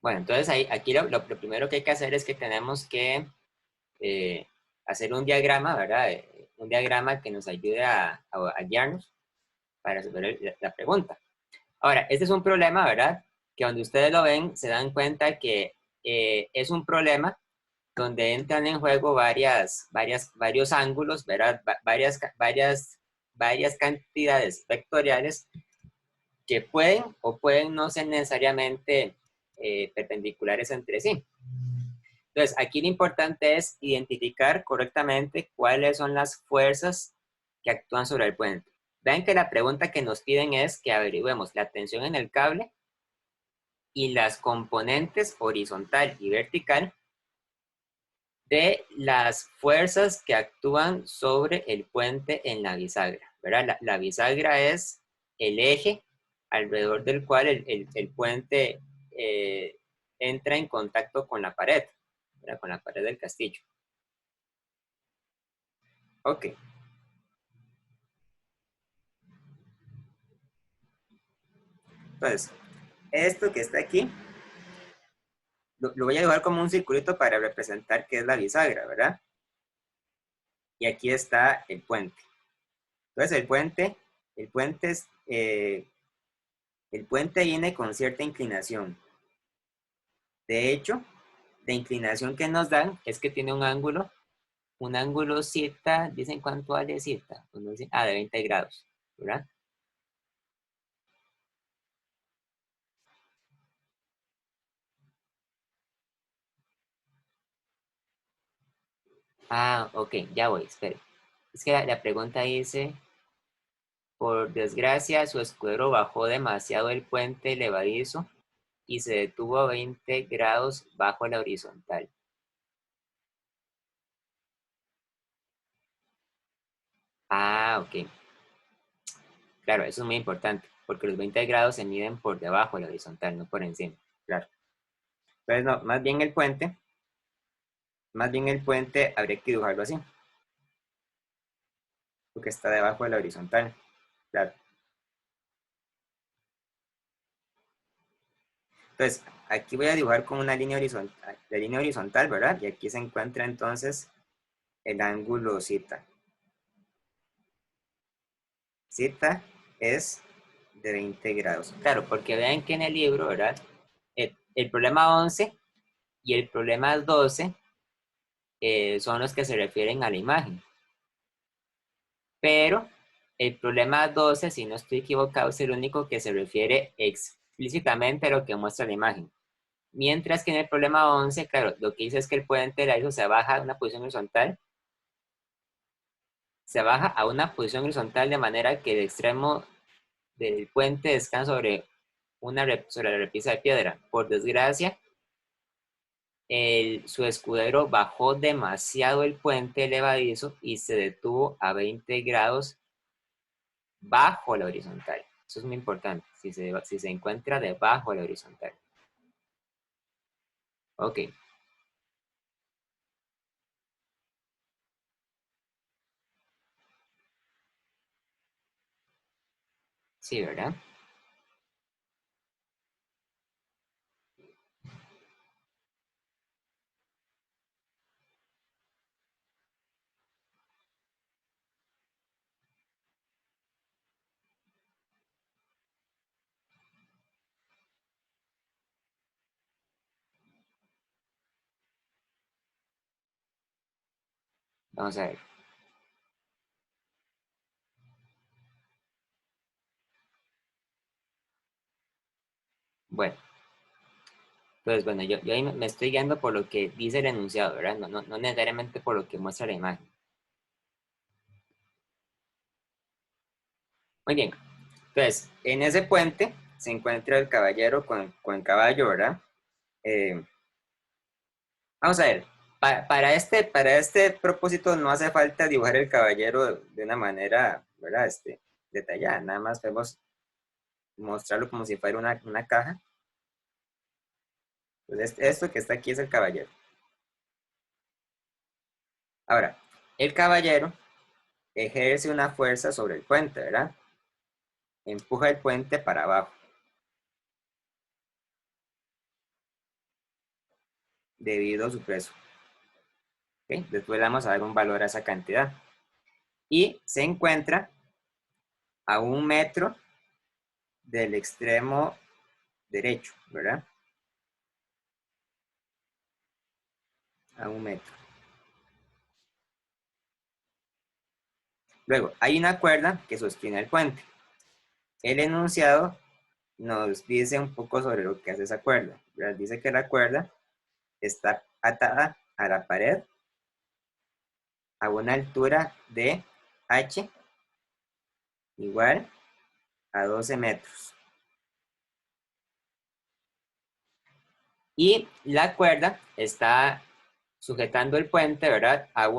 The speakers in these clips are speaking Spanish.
Bueno, entonces aquí lo primero que hay que hacer es que tenemos que hacer un diagrama, ¿verdad? Un diagrama que nos ayude a guiarnos para resolver la pregunta. Ahora, este es un problema, ¿verdad? Que donde ustedes lo ven, se dan cuenta que es un problema donde entran en juego varios ángulos, ¿verdad? Varias cantidades vectoriales que pueden o pueden no ser necesariamente perpendiculares entre sí. Entonces, aquí lo importante es identificar correctamente cuáles son las fuerzas que actúan sobre el puente. Vean que la pregunta que nos piden es que averigüemos la tensión en el cable y las componentes horizontal y vertical de las fuerzas que actúan sobre el puente en la bisagra, ¿verdad? La bisagra es el eje alrededor del cual el puente entra en contacto con la pared, ¿verdad? Con la pared del castillo. Ok. Entonces, esto que está aquí, lo voy a dibujar como un circulito para representar qué es la bisagra, ¿verdad? Y aquí está el puente. Entonces, el puente es, el puente viene con cierta inclinación. De hecho, la inclinación que nos dan es que tiene un ángulo zeta, dicen cuánto vale zeta, de 20 grados, ¿verdad? Ah, ok, ya voy, espere. Es que la pregunta dice, por desgracia, su escudero bajó demasiado el puente levadizo y se detuvo a 20 grados bajo la horizontal. Ah, ok. Claro, eso es muy importante, porque los 20 grados se miden por debajo de la horizontal, no por encima. Claro. Entonces, no, más bien el puente habría que dibujarlo así, porque está debajo de la horizontal. Claro. Entonces, aquí voy a dibujar con una línea horizontal, la línea horizontal, ¿verdad? Y aquí se encuentra entonces el ángulo zeta. Zeta es de 20 grados. Claro, porque vean que en el libro, ¿verdad? El problema 11 y el problema 12 son los que se refieren a la imagen. Pero el problema 12, si no estoy equivocado, es el único que se refiere explícitamente a lo que muestra la imagen. Mientras que en el problema 11, claro, lo que dice es que el puente de la isla se baja a una posición horizontal, se baja a una posición horizontal de manera que el extremo del puente descansa sobre la repisa de piedra. Por desgracia, su escudero bajó demasiado el puente elevadizo y se detuvo a 20 grados bajo la horizontal. Eso es muy importante, si se encuentra debajo de la horizontal. Ok, sí, ¿verdad? Vamos a ver. Bueno, entonces, bueno, yo ahí me estoy guiando por lo que dice el enunciado, ¿verdad? No necesariamente por lo que muestra la imagen. Muy bien. Entonces, en ese puente se encuentra el caballero con el caballo, ¿verdad? Eh, vamos a ver. Para este propósito no hace falta dibujar el caballero de una manera, ¿verdad? Detallada. Nada más podemos mostrarlo como si fuera una caja. Entonces, esto que está aquí es el caballero. Ahora, el caballero ejerce una fuerza sobre el puente, ¿verdad? Empuja el puente para abajo. debido a su peso. ¿Okay? Después le vamos a dar un valor a esa cantidad. Y se encuentra a 1 metro del extremo derecho, ¿verdad? A 1 metro. Luego, hay una cuerda que sostiene el puente. El enunciado nos dice un poco sobre lo que hace esa cuerda, ¿verdad? Dice que la cuerda está atada a la pared a una altura de h igual a 12 metros. Y la cuerda está sujetando el puente, ¿verdad? A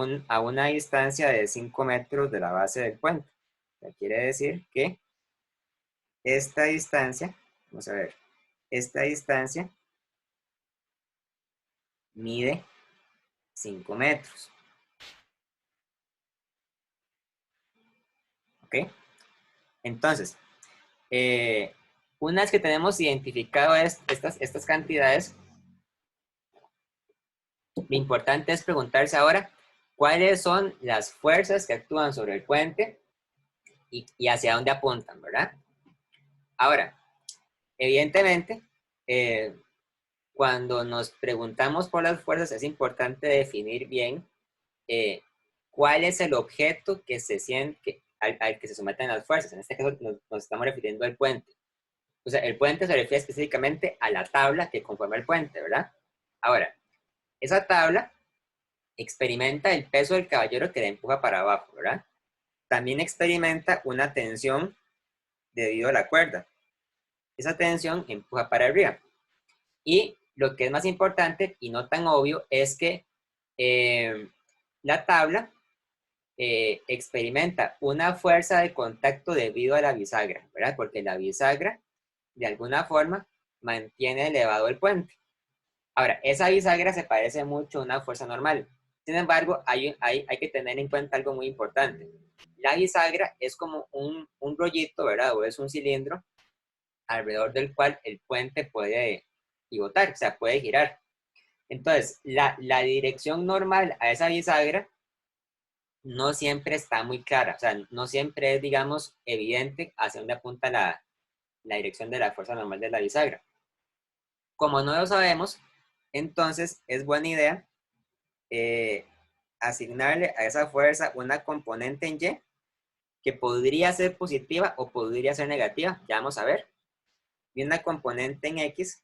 una distancia de 5 metros de la base del puente. O sea, quiere decir que esta distancia, vamos a ver, esta distancia mide 5 metros. ¿Ok? Entonces, una vez que tenemos identificado estas cantidades, lo importante es preguntarse ahora cuáles son las fuerzas que actúan sobre el puente y hacia dónde apuntan, ¿verdad? Ahora, evidentemente, cuando nos preguntamos por las fuerzas es importante definir bien cuál es el objeto que se siente, al que se someten las fuerzas. En este caso nos estamos refiriendo al puente. O sea, el puente se refiere específicamente a la tabla que conforma el puente, ¿verdad? Ahora, esa tabla experimenta el peso del caballero que la empuja para abajo, ¿verdad? También experimenta una tensión debido a la cuerda. Esa tensión empuja para arriba. Y lo que es más importante y no tan obvio es que la tabla experimenta una fuerza de contacto debido a la bisagra, ¿verdad? Porque la bisagra, de alguna forma, mantiene elevado el puente. Ahora, esa bisagra se parece mucho a una fuerza normal. Sin embargo, hay que tener en cuenta algo muy importante. La bisagra es como un rollito, ¿verdad? O es un cilindro alrededor del cual el puente puede pivotar, o sea, puede girar. Entonces, la dirección normal a esa bisagra no siempre está muy clara, o sea, no siempre es, digamos, evidente hacia dónde apunta la dirección de la fuerza normal de la bisagra. Como no lo sabemos, entonces es buena idea asignarle a esa fuerza una componente en Y que podría ser positiva o podría ser negativa, ya vamos a ver, y una componente en X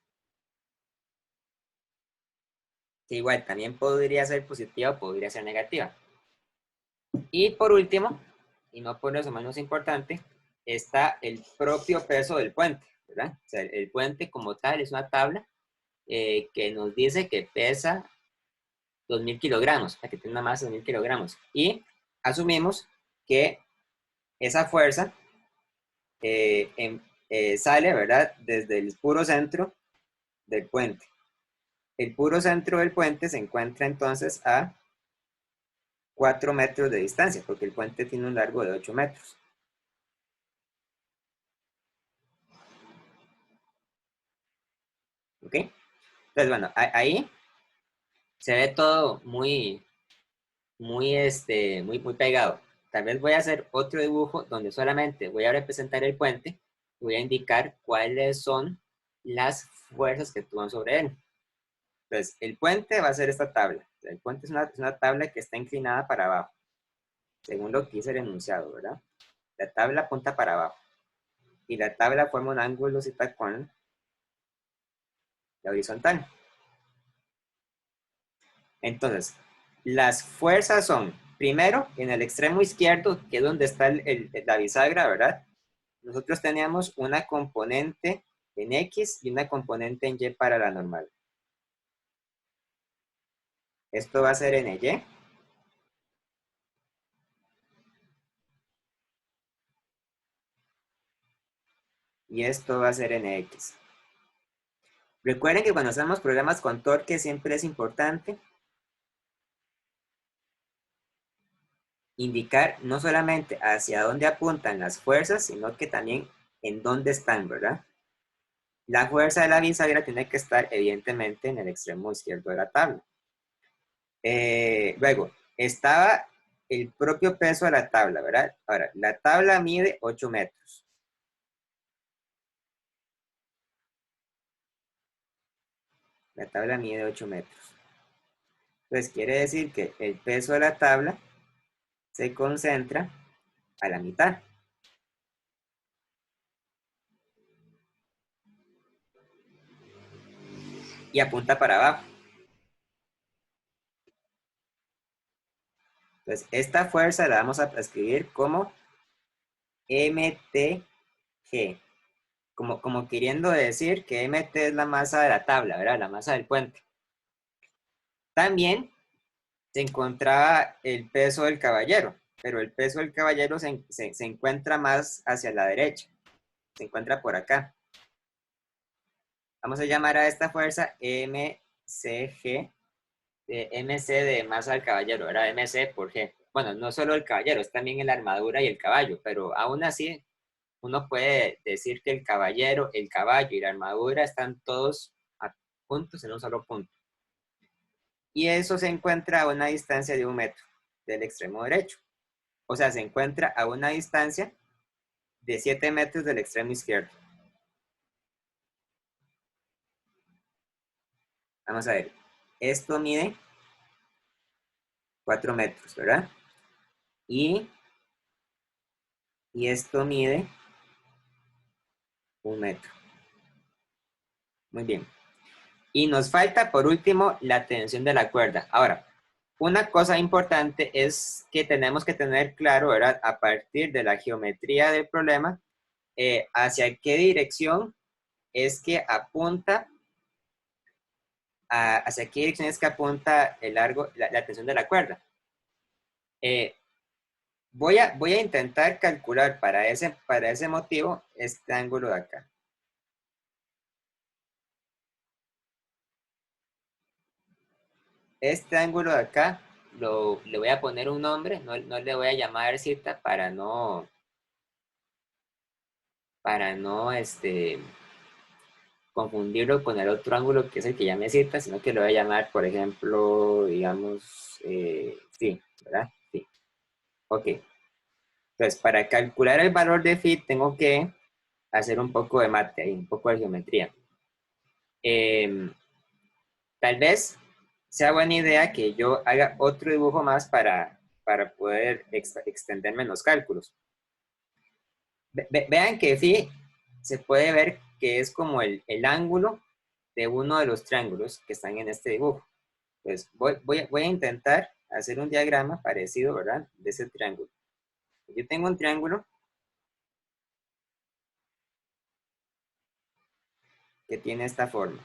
que igual también podría ser positiva o podría ser negativa. Y por último, y no por eso menos importante, está el propio peso del puente, ¿verdad? O sea, el puente como tal es una tabla que nos dice que pesa 2.000 kilogramos, que tiene una masa de 2.000 kilogramos. Y asumimos que esa fuerza sale, ¿verdad? Desde el puro centro del puente. El puro centro del puente se encuentra entonces a 4 metros de distancia, porque el puente tiene un largo de 8 metros. ¿Ok? Entonces, bueno, ahí se ve todo muy pegado. Tal vez voy a hacer otro dibujo donde solamente voy a representar el puente, voy a indicar cuáles son las fuerzas que actúan sobre él. Entonces, el puente va a ser esta tabla. El puente es una tabla que está inclinada para abajo, según lo que dice el enunciado, ¿verdad? La tabla apunta para abajo. Y la tabla forma un ángulo Z con la horizontal. Entonces, las fuerzas son, primero, en el extremo izquierdo, que es donde está la bisagra, ¿verdad? Nosotros teníamos una componente en X y una componente en Y para la normal. Esto va a ser en Y. Y esto va a ser en X. Recuerden que cuando hacemos problemas con torque siempre es importante indicar no solamente hacia dónde apuntan las fuerzas, sino que también en dónde están, ¿verdad? La fuerza de la bisagra tiene que estar evidentemente en el extremo izquierdo de la tabla. Luego, estaba el propio peso de la tabla, ¿verdad? Ahora, la tabla mide 8 metros. La tabla mide 8 metros. Entonces, quiere decir que el peso de la tabla se concentra a la mitad y apunta para abajo. Entonces, esta fuerza la vamos a escribir como MTG, como queriendo decir que MT es la masa de la tabla, ¿verdad? La masa del puente. También se encontraba el peso del caballero, pero el peso del caballero se encuentra más hacia la derecha, se encuentra por acá. Vamos a llamar a esta fuerza MCG, de MC de masa del caballero, ¿verdad? MC por G. Bueno, no solo el caballero, es también la armadura y el caballo, pero aún así uno puede decir que el caballero, el caballo y la armadura están todos juntos en un solo punto. Y eso se encuentra a una distancia de 1 metro del extremo derecho. O sea, se encuentra a una distancia de 7 metros del extremo izquierdo. Vamos a ver. Esto mide 4 metros, ¿verdad? Y esto mide 1 metro. Muy bien. Y nos falta, por último, la tensión de la cuerda. Ahora, una cosa importante es que tenemos que tener claro, ¿verdad? A partir de la geometría del problema, hacia qué dirección es que apunta, hacia qué dirección es que apunta el largo, la tensión de la cuerda. Voy a intentar calcular para ese motivo este ángulo de acá. Este ángulo de acá le voy a poner un nombre, no le voy a llamar zeta para no confundirlo con el otro ángulo que es el que llamé zeta, sino que lo voy a llamar, por ejemplo, digamos, sí, ¿verdad? Sí. Ok. Entonces, para calcular el valor de phi tengo que hacer un poco de mate ahí, un poco de geometría. Tal vez sea buena idea que yo haga otro dibujo más para poder extenderme en los cálculos. Vean que phi se puede ver que es como el ángulo de uno de los triángulos que están en este dibujo. Pues voy a intentar hacer un diagrama parecido, ¿verdad? De ese triángulo. Yo tengo un triángulo que tiene esta forma.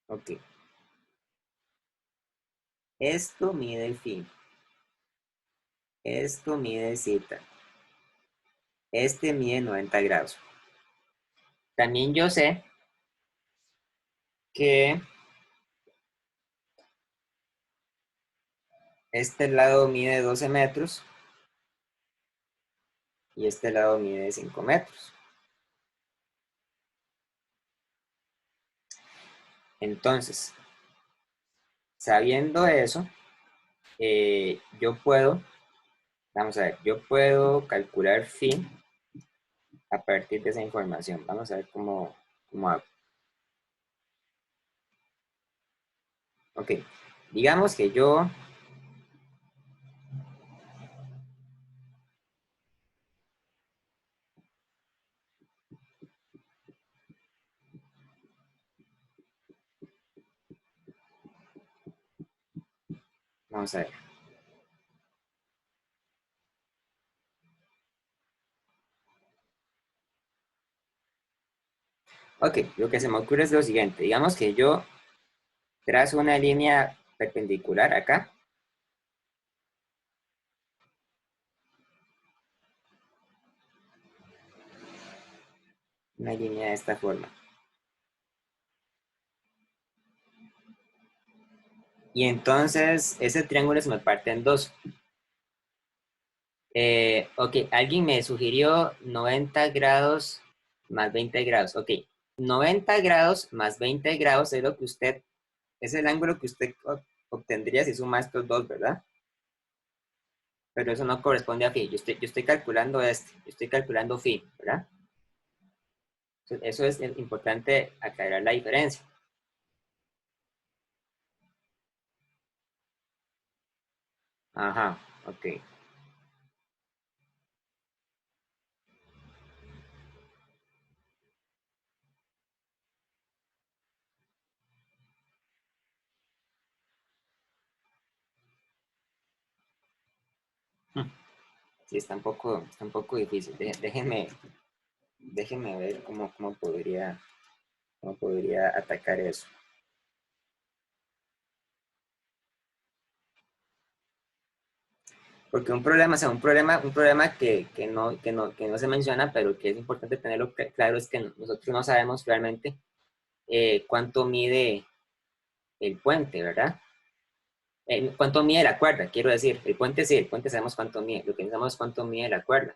Ok. Esto mide phi. Esto mide zeta. Este mide 90 grados. También yo sé que este lado mide 12 metros y este lado mide 5 metros. Entonces, sabiendo eso, yo puedo, vamos a ver, yo puedo calcular phi a partir de esa información. Vamos a ver cómo hago. Ok, digamos que yo, vamos a ver. Ok, lo que se me ocurre es lo siguiente. Digamos que yo Trazo una línea perpendicular acá. Una línea de esta forma. Y entonces ese triángulo se me parte en dos. Ok, alguien me sugirió 90 grados más 20 grados. Ok, 90 grados más 20 grados es lo que usted, es el ángulo que usted obtendría si suma estos dos, ¿verdad? Pero eso no corresponde a phi. Yo estoy calculando yo estoy calculando phi, ¿verdad? Eso es importante aclarar la diferencia. Ajá, ok. Sí, está un poco difícil. Déjenme ver cómo podría atacar eso. Porque un problema, o sea, un problema que no se menciona, pero que es importante tenerlo claro, es que nosotros no sabemos realmente cuánto mide el puente, ¿verdad? Cuánto mide la cuerda, quiero decir. El puente sí, el puente sabemos cuánto mide. Lo que no sabemos es cuánto mide la cuerda.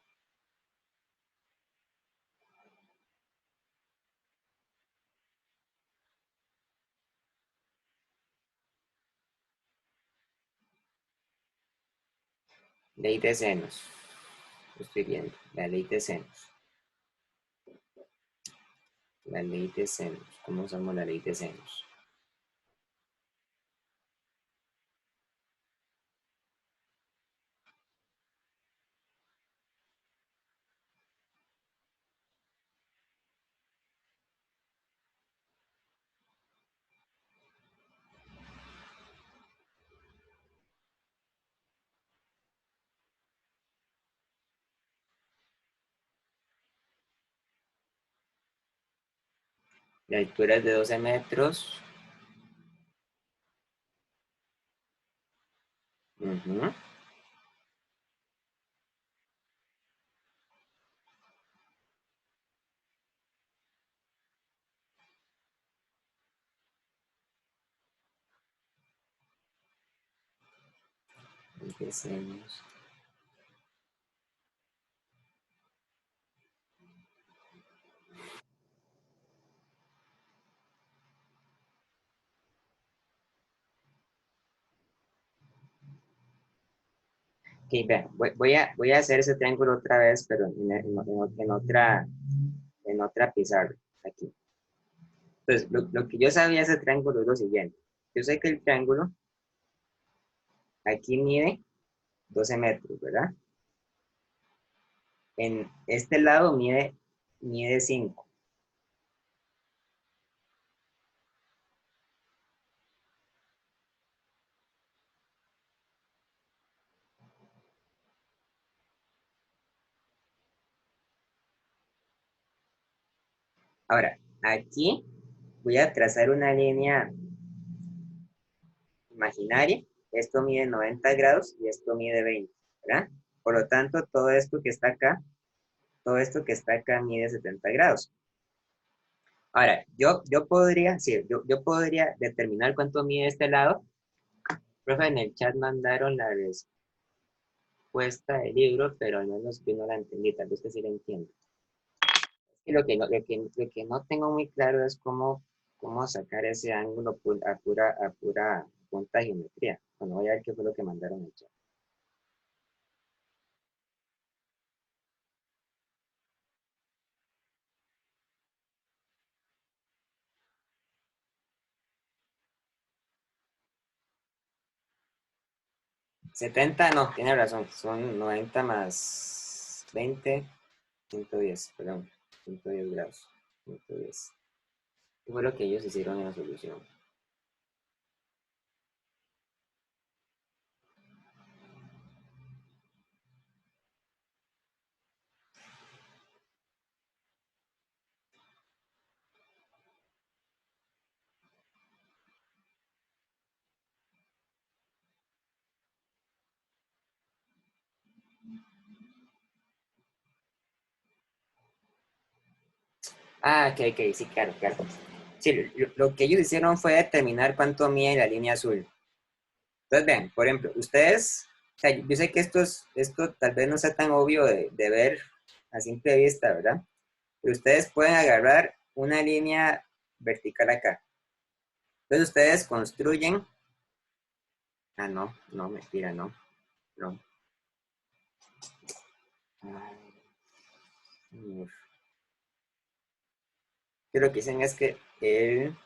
Ley de senos. Lo estoy viendo. La ley de senos. La ley de senos. ¿Cómo usamos la ley de senos? La altura es de 12 metros. Ujú. 20 senos. Ok, vean, voy a hacer ese triángulo otra vez, pero en otra pizarra, aquí. Entonces, lo que yo sabía de ese triángulo es lo siguiente. Yo sé que el triángulo aquí mide 12 metros, ¿verdad? En este lado mide 5. Ahora, aquí voy a trazar una línea imaginaria. Esto mide 90 grados y esto mide 20, ¿verdad? Por lo tanto, todo esto que está acá mide 70 grados. Ahora, yo podría, sí, yo podría determinar cuánto mide este lado. Profe, en el chat mandaron la respuesta del libro, pero al menos yo no la entendí, tal vez que sí la entiendo. Y lo que no tengo muy claro es cómo sacar ese ángulo a pura punta de geometría. Bueno, voy a ver qué fue lo que mandaron en el chat. 70, no, tiene razón, son 90 más 20, 110, perdón, 110 grados, 110. ¿Qué fue lo que ellos hicieron en la solución? Ah, ok, sí, claro, claro. Sí, lo que ellos hicieron fue determinar cuánto mide la línea azul. Entonces, vean, por ejemplo, ustedes, o sea, yo sé que esto tal vez no sea tan obvio de ver a simple vista, ¿verdad? Pero ustedes pueden agarrar una línea vertical acá. Entonces ustedes construyen, no, mentira, no. Ay, uf. Que lo que dicen es que el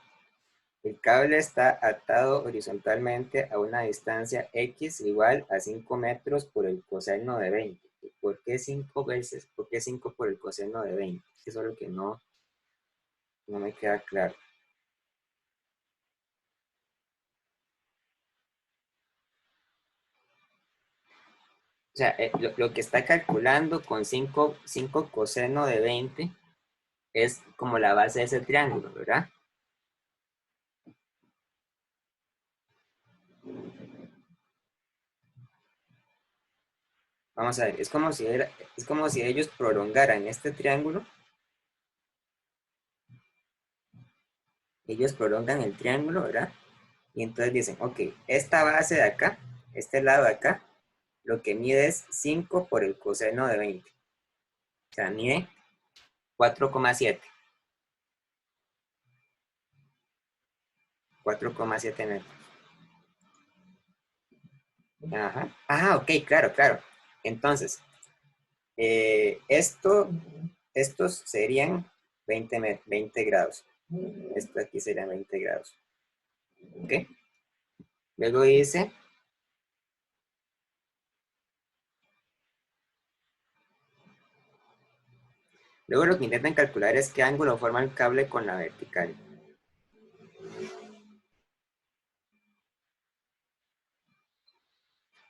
cable está atado horizontalmente a una distancia X igual a 5 metros por el coseno de 20. ¿Por qué 5 veces? ¿Por qué 5 por el coseno de 20? Eso es lo que no me queda claro. O sea, lo que está calculando con 5 coseno de 20 es como la base de ese triángulo, ¿verdad? Vamos a ver, es como si ellos prolongaran este triángulo. Ellos prolongan el triángulo, ¿verdad? Y entonces dicen, ok, esta base de acá, este lado de acá, lo que mide es 5 por el coseno de 20. O sea, mide 4,7. 4,7 metros. Ajá. Ah, ok, claro, claro. Entonces, estos serían 20 grados. Esto aquí serían 20 grados. ¿Ok? Luego dice, luego lo que intentan calcular es qué ángulo forma el cable con la vertical.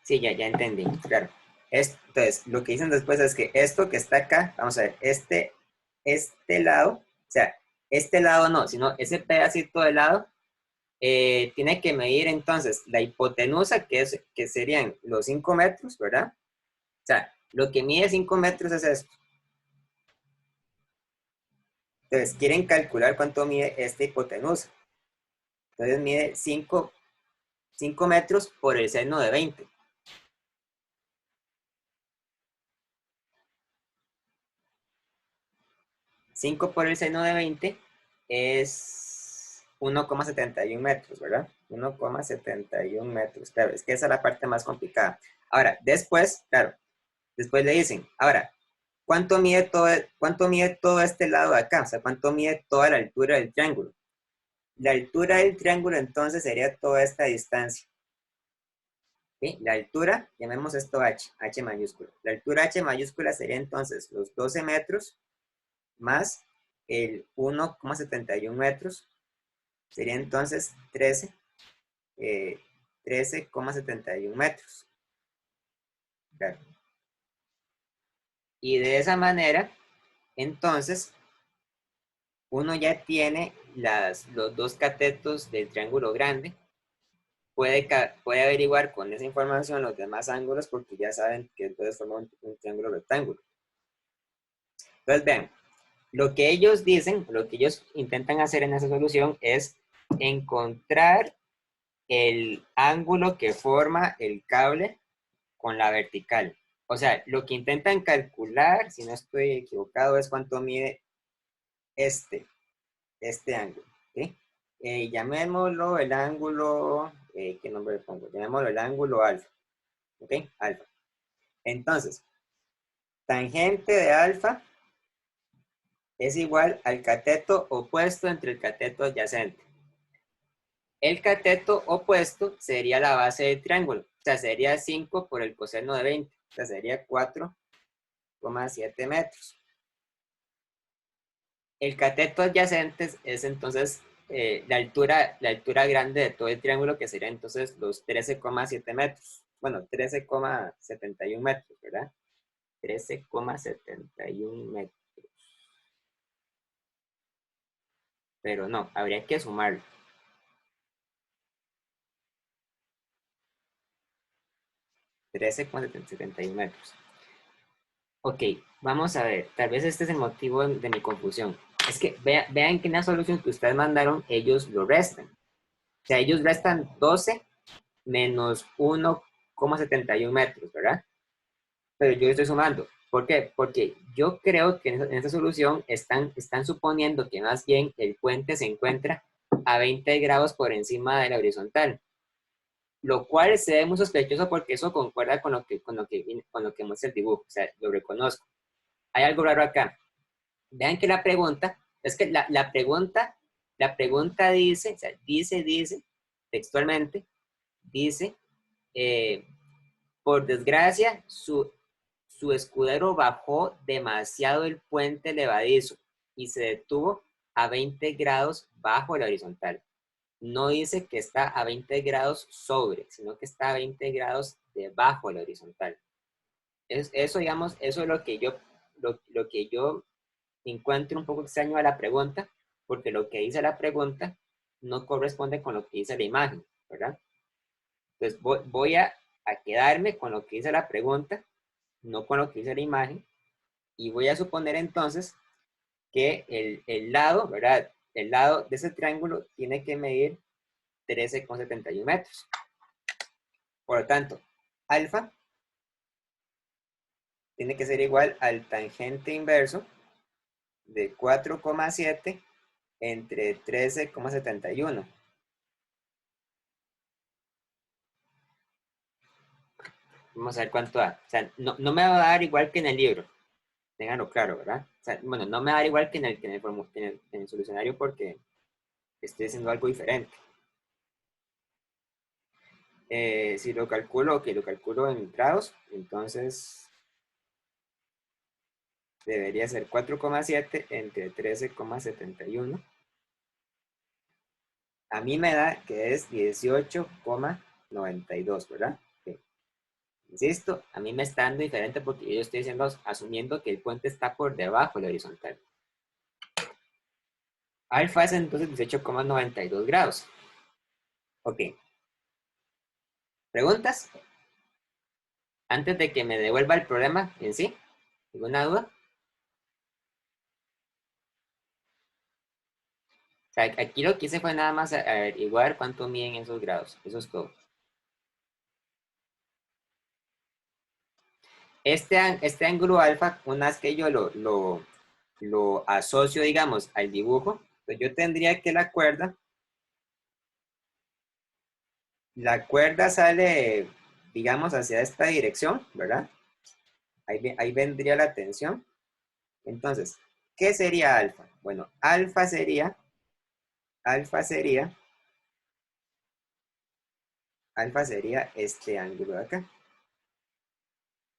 Sí, ya entendí, claro. Entonces, lo que dicen después es que esto que está acá, vamos a ver, este lado, o sea, este lado no, sino ese pedacito de lado, tiene que medir entonces la hipotenusa, que serían los 5 metros, ¿verdad? O sea, lo que mide 5 metros es esto. Entonces, quieren calcular cuánto mide esta hipotenusa. Entonces, mide 5 metros por el seno de 20. 5 por el seno de 20 es 1,71 metros, ¿verdad? 1,71 metros. Claro, es que esa es la parte más complicada. Ahora, después, claro, después le dicen, ahora, cuánto mide todo este lado de acá? O sea, ¿cuánto mide toda la altura del triángulo? La altura del triángulo entonces sería toda esta distancia. ¿Sí? La altura, llamemos esto H mayúscula. La altura H mayúscula sería entonces los 12 metros más el 1,71 metros, sería entonces 13,71 metros. Claro. Y de esa manera, entonces, uno ya tiene los dos catetos del triángulo grande, puede averiguar con esa información los demás ángulos porque ya saben que entonces forma un triángulo rectángulo. Entonces, vean, lo que ellos dicen, lo que ellos intentan hacer en esa solución es encontrar el ángulo que forma el cable con la vertical. O sea, lo que intentan calcular, si no estoy equivocado, es cuánto mide este, este ángulo. ¿Sí? Llamémoslo el ángulo, ¿qué nombre le pongo? Llamémoslo el ángulo alfa. ¿Ok? Alfa. Entonces, tangente de alfa es igual al cateto opuesto entre el cateto adyacente. El cateto opuesto sería la base del triángulo. O sea, sería 5 por el coseno de 20. O sea, sería 4,7 metros. El cateto adyacente es entonces la altura grande de todo el triángulo, que sería entonces los 13,7 metros. Bueno, 13,71 metros, ¿verdad? 13,71 metros. Pero no, habría que sumarlo. 13,71 metros. Ok, vamos a ver. Tal vez este es el motivo de mi confusión. Es que vean que en la solución que ustedes mandaron, ellos lo restan. O sea, ellos restan 12 menos 1,71 metros, ¿verdad? Pero yo estoy sumando. ¿Por qué? Porque yo creo que en esta solución están suponiendo que más bien el puente se encuentra a 20 grados por encima de la horizontal, lo cual se ve muy sospechoso porque eso concuerda con lo que muestra el dibujo, o sea, lo reconozco. Hay algo raro acá. Vean que la pregunta, es que la pregunta dice, o sea, dice, textualmente, dice, eh, por desgracia, su escudero bajó demasiado el puente levadizo y se detuvo a 20 grados bajo la horizontal. No dice que está a 20 grados sobre, sino que está a 20 grados debajo de la horizontal. Eso, digamos, eso es lo que yo encuentro un poco extraño a la pregunta, porque lo que dice la pregunta no corresponde con lo que dice la imagen, ¿verdad? Entonces voy a quedarme con lo que dice la pregunta, no con lo que dice la imagen, y voy a suponer entonces que el lado, ¿verdad? El lado de ese triángulo tiene que medir 13,71 metros. Por lo tanto, alfa tiene que ser igual al tangente inverso de 4,7 entre 13,71. Vamos a ver cuánto da. O sea, no me va a dar igual que en el libro. Ténganlo claro, ¿verdad? O sea, bueno, no me va a dar igual que en el solucionario porque estoy haciendo algo diferente. Si lo calculo, que lo calculo en grados, entonces debería ser 4,7 entre 13,71. A mí me da que es 18,92, ¿verdad? Okay. Insisto, a mí me está dando diferente porque yo estoy asumiendo que el puente está por debajo de la horizontal. Alfa es entonces 18,92 grados. Ok. ¿Preguntas? Antes de que me devuelva el problema en sí. ¿Alguna duda? O sea, aquí lo que hice fue nada más averiguar cuánto miden esos grados. Eso es todo. Este ángulo alfa, una vez que yo lo asocio, digamos, al dibujo, pues yo tendría que la cuerda sale, digamos, hacia esta dirección, ¿verdad? Ahí vendría la tensión. Entonces, ¿qué sería alfa? Bueno, alfa sería este ángulo de acá.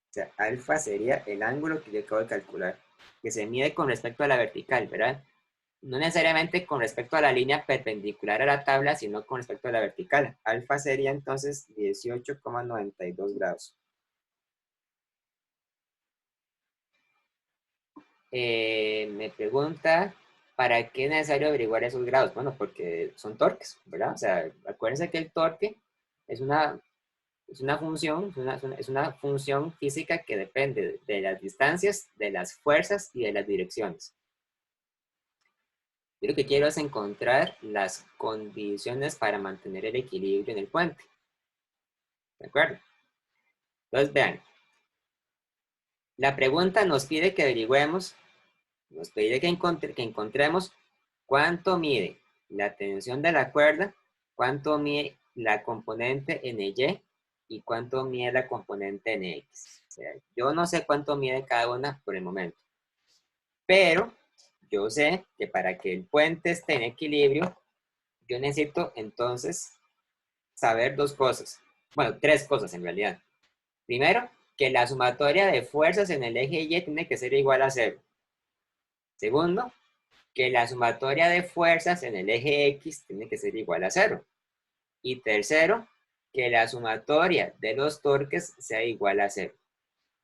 O sea, alfa sería el ángulo que yo acabo de calcular, que se mide con respecto a la vertical, ¿verdad? No necesariamente con respecto a la línea perpendicular a la tabla, sino con respecto a la vertical. Alfa sería entonces 18,92 grados. Me pregunta, ¿para qué es necesario averiguar esos grados? Bueno, porque son torques, ¿verdad? O sea, acuérdense que el torque es una función, es una función física que depende de las distancias, de las fuerzas y de las direcciones. Yo lo que quiero es encontrar las condiciones para mantener el equilibrio en el puente. ¿De acuerdo? Entonces, vean, la pregunta nos pide que averigüemos, nos pide que encontremos cuánto mide la tensión de la cuerda, cuánto mide la componente NY y cuánto mide la componente NX. O sea, yo no sé cuánto mide cada una por el momento, pero yo sé que para que el puente esté en equilibrio, yo necesito entonces saber dos cosas. Bueno, tres cosas en realidad. Primero, que la sumatoria de fuerzas en el eje Y tiene que ser igual a cero. Segundo, que la sumatoria de fuerzas en el eje X tiene que ser igual a cero. Y tercero, que la sumatoria de los torques sea igual a cero.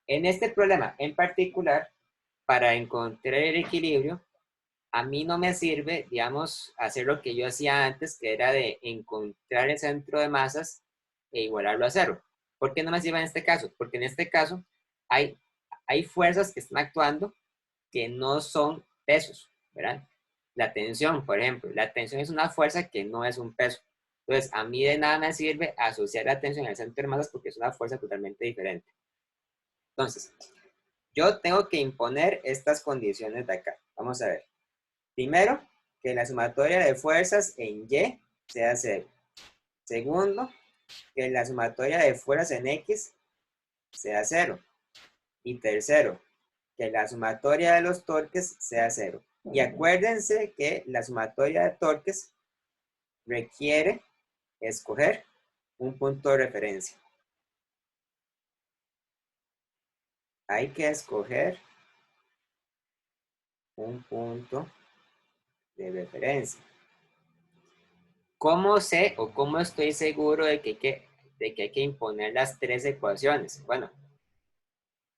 En este problema en particular, para encontrar el equilibrio, a mí no me sirve, digamos, hacer lo que yo hacía antes, que era de encontrar el centro de masas e igualarlo a cero. ¿Por qué no me sirve en este caso? Porque en este caso hay fuerzas que están actuando que no son pesos, ¿verdad? La tensión, por ejemplo, la tensión es una fuerza que no es un peso. Entonces, a mí de nada me sirve asociar la tensión al centro de masas porque es una fuerza totalmente diferente. Entonces, yo tengo que imponer estas condiciones de acá. Vamos a ver. Primero, que la sumatoria de fuerzas en Y sea 0. Segundo, que la sumatoria de fuerzas en X sea 0. Y tercero, que la sumatoria de los torques sea 0. Y acuérdense que la sumatoria de torques requiere escoger un punto de referencia. Hay que escoger un punto de referencia. ¿Cómo sé o cómo estoy seguro de que hay que imponer las tres ecuaciones? Bueno,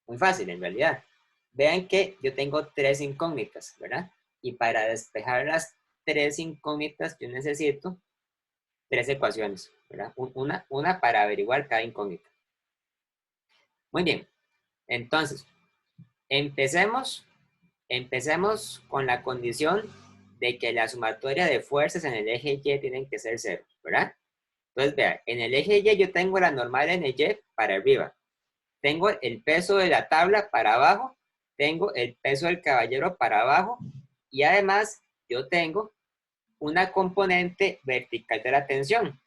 muy fácil en realidad. Vean que yo tengo tres incógnitas, ¿verdad? Y para despejar las tres incógnitas yo necesito tres ecuaciones, ¿verdad? Una para averiguar cada incógnita. Muy bien, entonces, empecemos con la condición de que la sumatoria de fuerzas en el eje Y tienen que ser 0, ¿verdad? Entonces, vean, en el eje Y yo tengo la normal en el Y para arriba. Tengo el peso de la tabla para abajo. Tengo el peso del caballero para abajo. Y además, yo tengo una componente vertical de la tensión.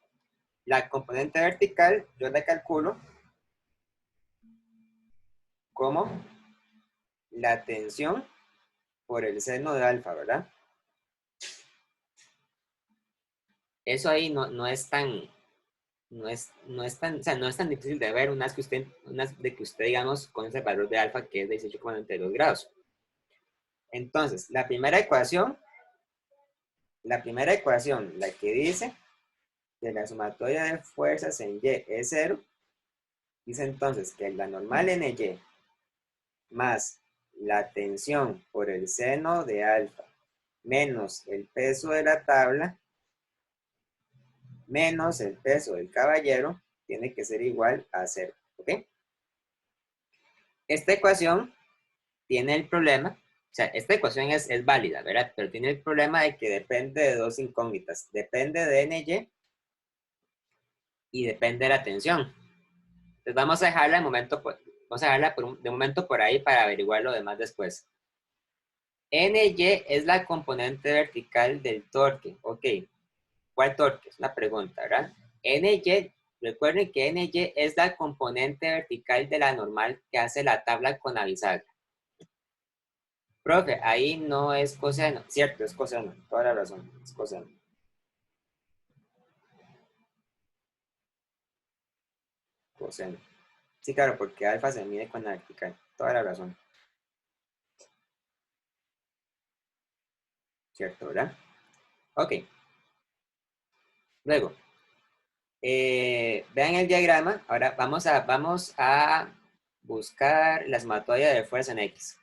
La componente vertical yo la calculo como la tensión por el seno de alfa, ¿verdad? Eso ahí no es tan, no es tan difícil de ver unas de que usted, digamos, conoce el valor de alfa, que es de 18,92 grados. Entonces, la primera ecuación, la que dice que la sumatoria de fuerzas en Y es 0, dice entonces que la normal en Y más la tensión por el seno de alfa menos el peso de la tabla menos el peso del caballero tiene que ser igual a 0. ¿Ok? Esta ecuación tiene el problema, o sea, esta ecuación es válida, ¿verdad? Pero tiene el problema de que depende de dos incógnitas. Depende de NY y depende de la tensión. Entonces vamos a dejarla de momento por ahí para averiguar lo demás después. NY es la componente vertical del torque. Ok, ¿cuál torque? Es una pregunta, ¿verdad? NY, recuerden que NY es la componente vertical de la normal que hace la tabla con la bisagra. Profe, ahí no es coseno. Cierto, es coseno. Toda la razón, es coseno. Coseno. Sí, claro, porque alfa se mide con la vertical. Toda la razón. Cierto, ¿verdad? Ok. Luego, vean el diagrama. Ahora vamos a buscar la sumatoria de fuerza en X.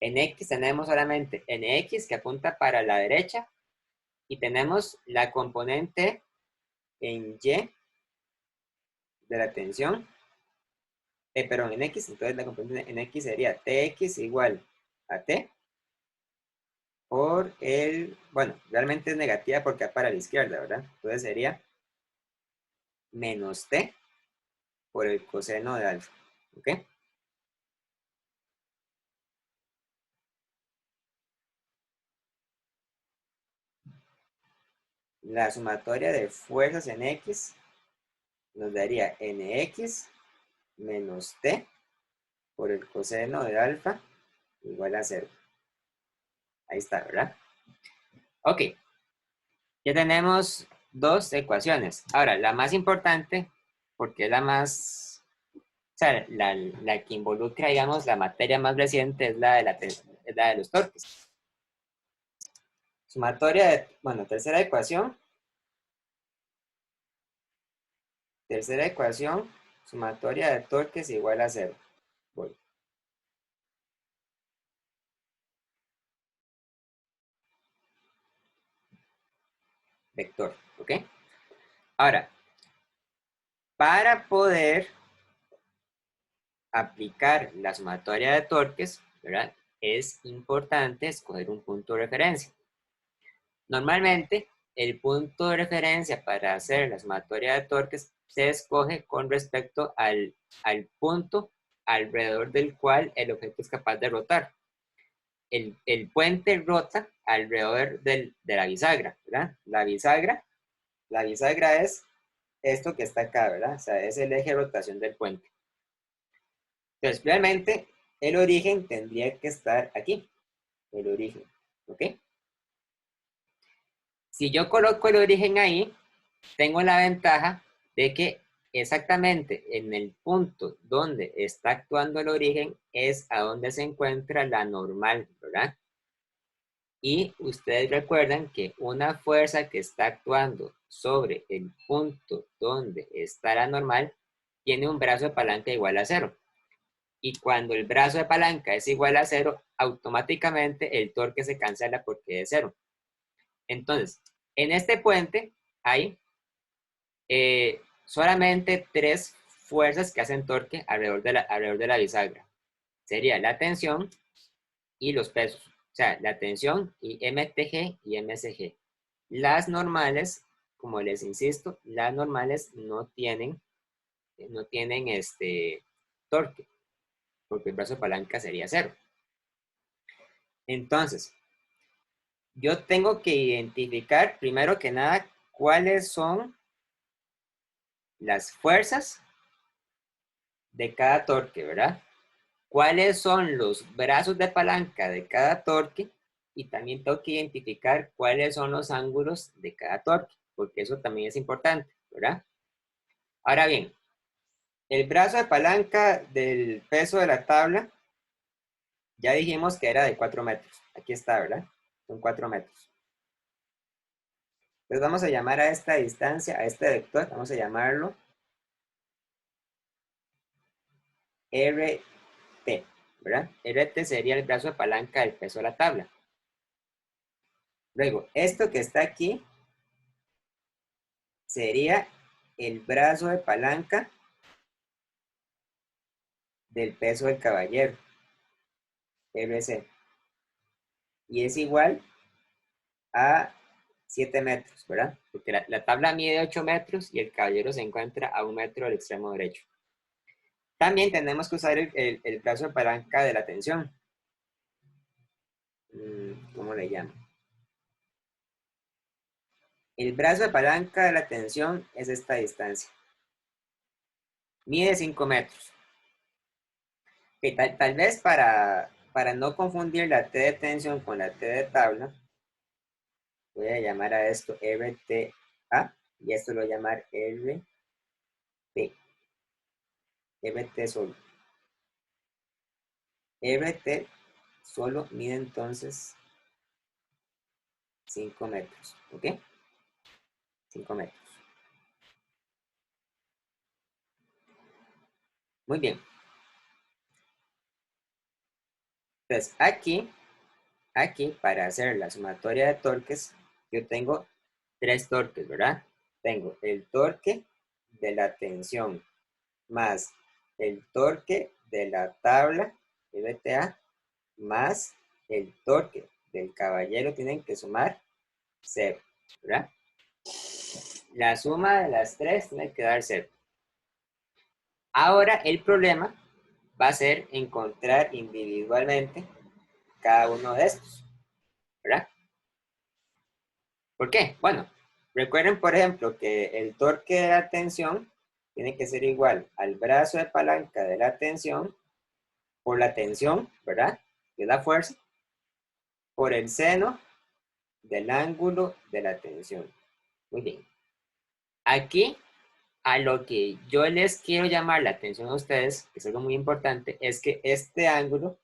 En X tenemos solamente NX que apunta para la derecha y tenemos la componente en Y de la tensión. Perdón, en X, entonces la componente en X sería TX igual a T por bueno, realmente es negativa porque va para la izquierda, ¿verdad? Entonces sería menos T por el coseno de alfa, ¿ok? La sumatoria de fuerzas en X nos daría NX menos T por el coseno de alfa igual a 0. Ahí está, ¿verdad? Ok, ya tenemos dos ecuaciones. Ahora, la más importante, porque es la más, o sea, la que involucra, digamos, la materia más reciente es es la de los torques. Sumatoria de, bueno, tercera ecuación, sumatoria de torques igual a 0. Voy. Vector, ¿ok? Ahora, para poder aplicar la sumatoria de torques, ¿verdad? Es importante escoger un punto de referencia. Normalmente, el punto de referencia para hacer la sumatoria de torques se escoge con respecto al punto alrededor del cual el objeto es capaz de rotar. El puente rota alrededor de la bisagra, ¿verdad? La bisagra es esto que está acá, ¿verdad? O sea, es el eje de rotación del puente. Entonces, realmente, el origen tendría que estar aquí, el origen, ¿ok? Si yo coloco el origen ahí, tengo la ventaja de que exactamente en el punto donde está actuando el origen es a donde se encuentra la normal, ¿verdad? Y ustedes recuerdan que una fuerza que está actuando sobre el punto donde está la normal tiene un brazo de palanca igual a 0. Y cuando el brazo de palanca es igual a 0, automáticamente el torque se cancela porque es 0. Entonces, en este puente hay solamente 3 fuerzas que hacen torque alrededor de la bisagra. Sería la tensión y los pesos. O sea, la tensión y MTG y MSG. Las normales, como les insisto, las normales no tienen torque, porque el brazo de palanca sería 0. Entonces, yo tengo que identificar, primero que nada, cuáles son las fuerzas de cada torque, ¿verdad? Cuáles son los brazos de palanca de cada torque y también tengo que identificar cuáles son los ángulos de cada torque, porque eso también es importante, ¿verdad? Ahora bien, el brazo de palanca del peso de la tabla, ya dijimos que era de 4 metros. Aquí está, ¿verdad? Son 4 metros. Entonces vamos a llamar a esta distancia, a este vector, vamos a llamarlo RT, ¿verdad? RT sería el brazo de palanca del peso de la tabla. Luego, esto que está aquí sería el brazo de palanca del peso del caballero, RC. Y es igual a 7 metros, ¿verdad? Porque la tabla mide 8 metros y el caballero se encuentra a 1 metro del extremo derecho. También tenemos que usar el brazo de palanca de la tensión. ¿Cómo le llamo? El brazo de palanca de la tensión es esta distancia. Mide 5 metros. Okay, tal vez para no confundir la T de tensión con la T de tabla, voy a llamar a esto RTA y esto lo voy a llamar RT. RT solo. RT solo mide entonces 5 metros, ¿ok? 5 metros. Muy bien. Entonces, aquí, para hacer la sumatoria de torques, yo tengo 3 torques, ¿verdad? Tengo el torque de la tensión más el torque de la tabla RTA más el torque del caballero tienen que sumar 0, ¿verdad? La suma de las 3 tiene que dar 0. Ahora el problema va a ser encontrar individualmente cada uno de estos, ¿verdad? ¿Por qué? Bueno, recuerden, por ejemplo, que el torque de la tensión tiene que ser igual al brazo de palanca de la tensión por la tensión, ¿verdad? Que es la fuerza, por el seno del ángulo de la tensión. Muy bien. Aquí, a lo que yo les quiero llamar la atención a ustedes, que es algo muy importante, es que este ángulo,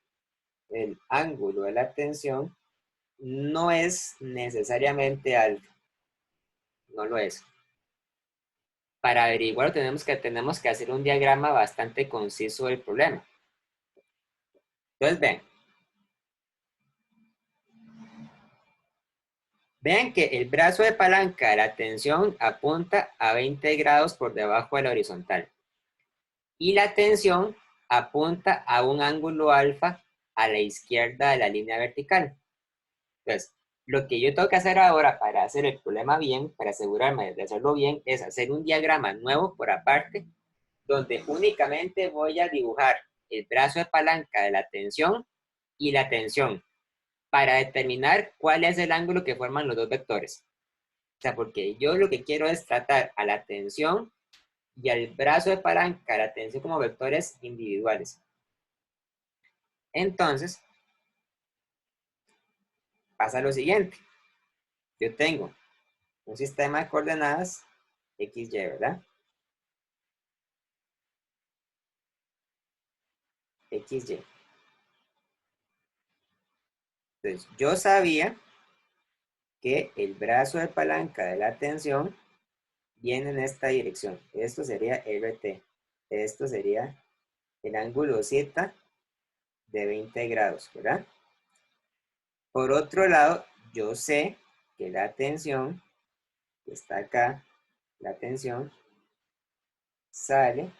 el ángulo de la tensión, no es necesariamente alto. No lo es. Para averiguarlo tenemos que hacer un diagrama bastante conciso del problema. Entonces, vean que el brazo de palanca de la tensión apunta a 20 grados por debajo de la horizontal. Y la tensión apunta a un ángulo alfa a la izquierda de la línea vertical. Entonces, Lo que yo tengo que hacer ahora para hacer el problema bien, para asegurarme de hacerlo bien, es hacer un diagrama nuevo por aparte, donde únicamente voy a dibujar el brazo de palanca de la tensión y la tensión, para determinar cuál es el ángulo que forman los dos vectores. O sea, porque yo lo que quiero es tratar a la tensión y al brazo de palanca, la tensión como vectores individuales. Entonces, pasa lo siguiente. Yo tengo un sistema de coordenadas XY, ¿verdad? XY. Entonces, yo sabía que el brazo de palanca de la tensión viene en esta dirección. Esto sería RT. Esto sería el ángulo Z de 20 grados, ¿verdad? Por otro lado, yo sé que la tensión, que está acá, la tensión, sale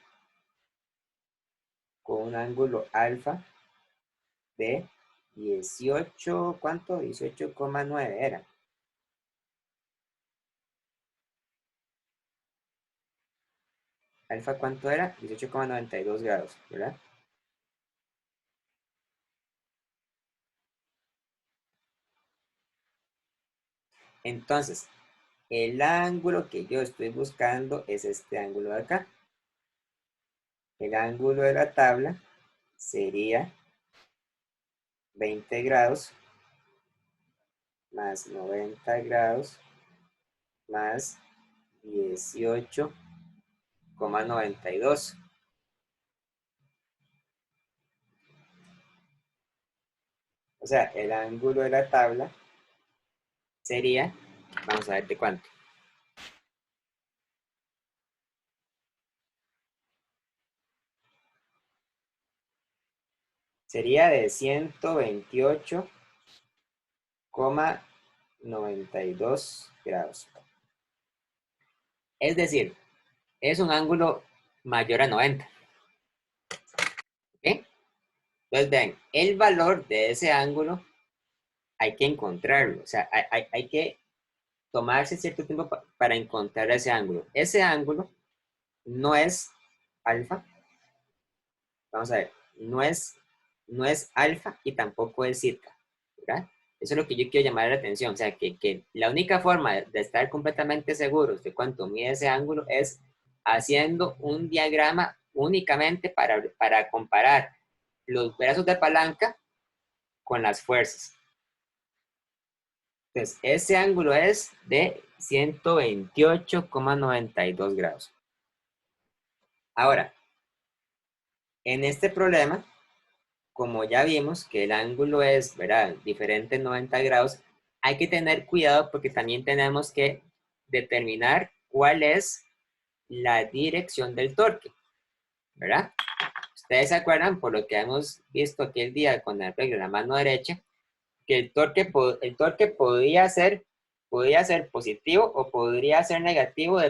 con un ángulo alfa de 18, ¿cuánto? 18,9 era. ¿Alfa cuánto era? 18,92 grados, ¿verdad? Entonces, el ángulo que yo estoy buscando es este ángulo de acá. El ángulo de la tabla sería 20 grados más 90 grados más 18,92. O sea, el ángulo de la tabla sería, vamos a ver de cuánto. Sería de 128,92 grados. Es decir, es un ángulo mayor a 90. ¿Ok? Entonces, vean, el valor de ese ángulo hay que encontrarlo. O sea, hay que tomarse cierto tiempo para encontrar ese ángulo. Ese ángulo no es alfa. Vamos a ver, no es alfa y tampoco es zeta, ¿verdad? Eso es lo que yo quiero llamar la atención. O sea, que la única forma de estar completamente seguros de cuánto mide ese ángulo es haciendo un diagrama únicamente para comparar los brazos de palanca con las fuerzas. Entonces, ese ángulo es de 128,92 grados. Ahora, en este problema, como ya vimos que el ángulo es, ¿verdad?, diferente en 90 grados, hay que tener cuidado porque también tenemos que determinar cuál es la dirección del torque, ¿verdad? Ustedes se acuerdan, por lo que hemos visto aquel día con la regla de la mano derecha, que el torque podría ser positivo o podría ser negativo de,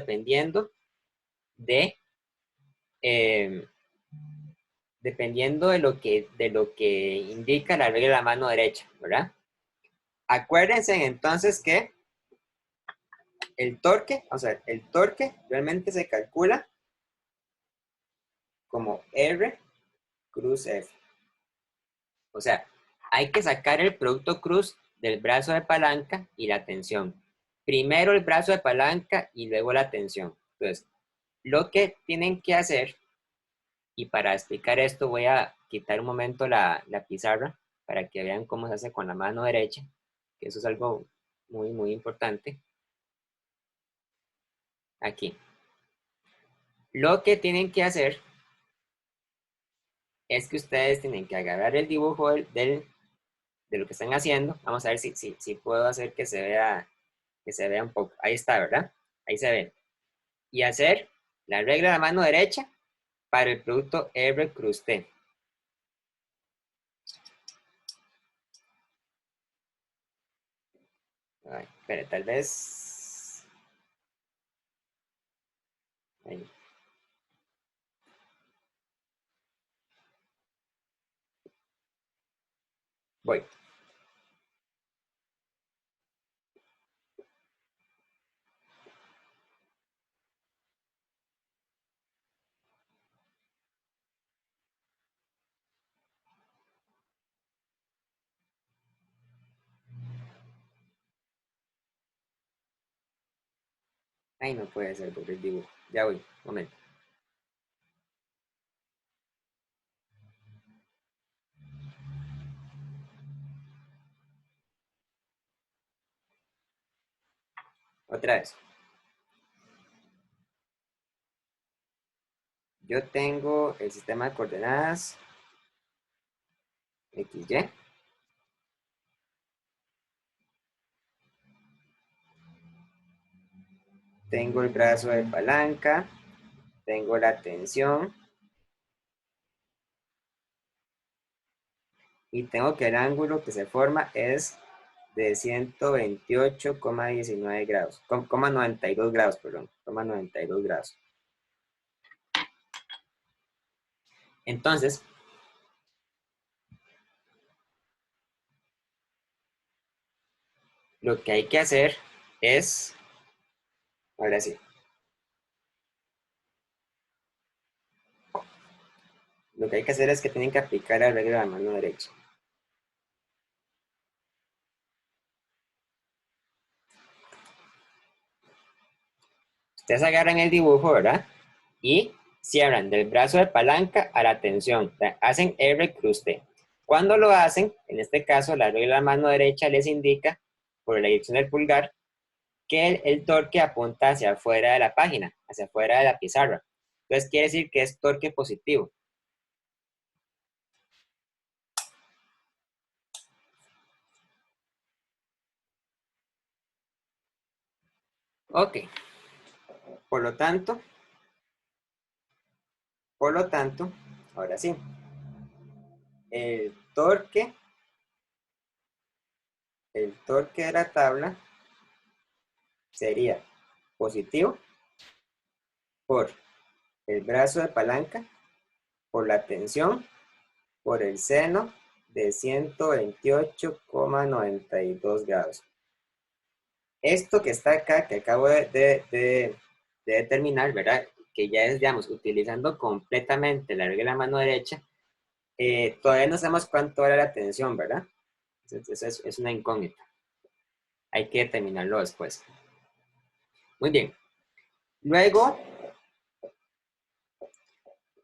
eh, dependiendo de lo que indica la regla de la mano derecha, ¿verdad? Acuérdense entonces que el torque realmente se calcula como R cruz F. O sea, hay que sacar el producto cruz del brazo de palanca y la tensión. Primero el brazo de palanca y luego la tensión. Entonces, lo que tienen que hacer, y para explicar esto voy a quitar un momento la pizarra para que vean cómo se hace con la mano derecha, que eso es algo muy, muy importante. Aquí. Lo que tienen que hacer es que ustedes tienen que agarrar el dibujo de lo que están haciendo. Vamos a ver si puedo hacer que se vea un poco. Ahí está, ¿verdad? Ahí se ve. Y hacer la regla de la mano derecha para el producto R cruz T. Ay, espera, tal vez. Ahí. Voy. Ay, no puede ser, porque el dibujo. Ya voy, un momento. Otra vez. Yo tengo el sistema de coordenadas XY. Tengo el brazo de palanca. Tengo la tensión. Y tengo que el ángulo que se forma es de 128,19 grados. 92 grados, perdón. 92 grados. Entonces, lo que hay que hacer es, ahora sí, lo que hay que hacer es que tienen que aplicar la regla de la mano derecha. Ustedes agarran el dibujo, ¿verdad? Y cierran del brazo de palanca a la tensión. Hacen R cruz T. Cuando lo hacen, en este caso, la regla de la mano derecha les indica, por la dirección del pulgar, que el torque apunta hacia afuera de la página, hacia afuera de la pizarra. Entonces quiere decir que es torque positivo. Ok, por lo tanto, ahora sí, el torque, el torque de la tabla sería positivo por el brazo de palanca, por la tensión, por el seno de 128,92 grados. Esto que está acá, que acabo de determinar, ¿verdad? Que ya es, digamos, utilizando completamente la regla de la mano derecha, todavía no sabemos cuánto era la tensión, ¿verdad? Entonces es una incógnita. Hay que determinarlo después. Muy bien. Luego,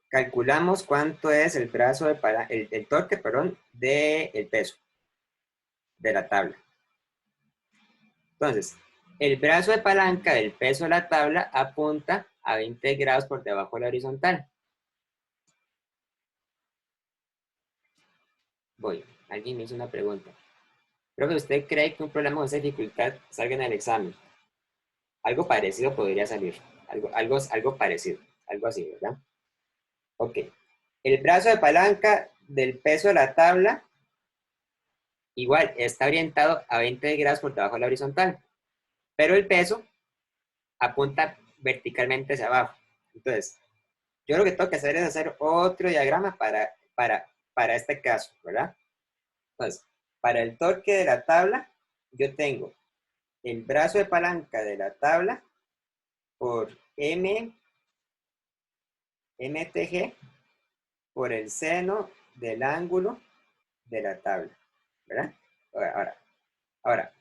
calculamos cuánto es el brazo de el torque, perdón, del peso de la tabla. Entonces, el brazo de palanca del peso de la tabla apunta a 20 grados por debajo de la horizontal. Voy, alguien me hizo una pregunta. Profe, ¿usted cree que un problema de esa dificultad salga en el examen? Algo parecido podría salir. Algo parecido. Algo así, ¿verdad? Ok. El brazo de palanca del peso de la tabla, igual, está orientado a 20 grados por debajo de la horizontal. Pero el peso apunta verticalmente hacia abajo. Entonces, yo lo que tengo que hacer es hacer otro diagrama para este caso, ¿verdad? Entonces, para el torque de la tabla, yo tengo el brazo de palanca de la tabla por MTG por el seno del ángulo de la tabla, ¿verdad? Ahora,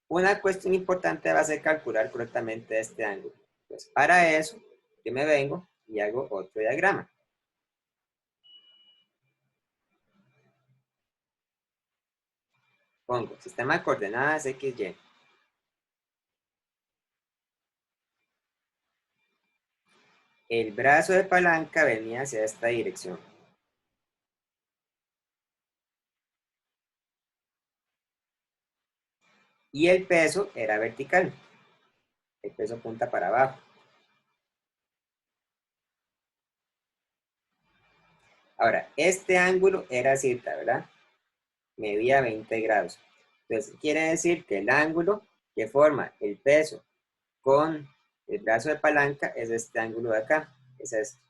una cuestión importante va a ser calcular correctamente este ángulo. Pues para eso, yo me vengo y hago otro diagrama. Pongo sistema de coordenadas XY. El brazo de palanca venía hacia esta dirección. Y el peso era vertical. El peso apunta para abajo. Ahora, este ángulo era zeta, ¿verdad? Medía 20 grados. Entonces, quiere decir que el ángulo que forma el peso con el brazo de palanca es este ángulo de acá. Es esto.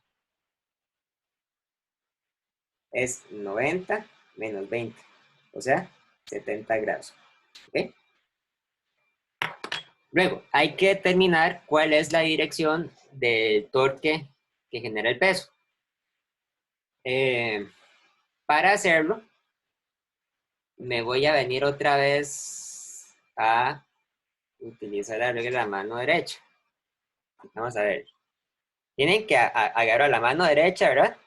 Es 90 menos 20. O sea, 70 grados. ¿Ok? Luego, hay que determinar cuál es la dirección del torque que genera el peso. Para hacerlo, me voy a venir otra vez a utilizar la regla de la mano derecha. Vamos a ver. Tienen que agarrar la mano derecha, ¿verdad?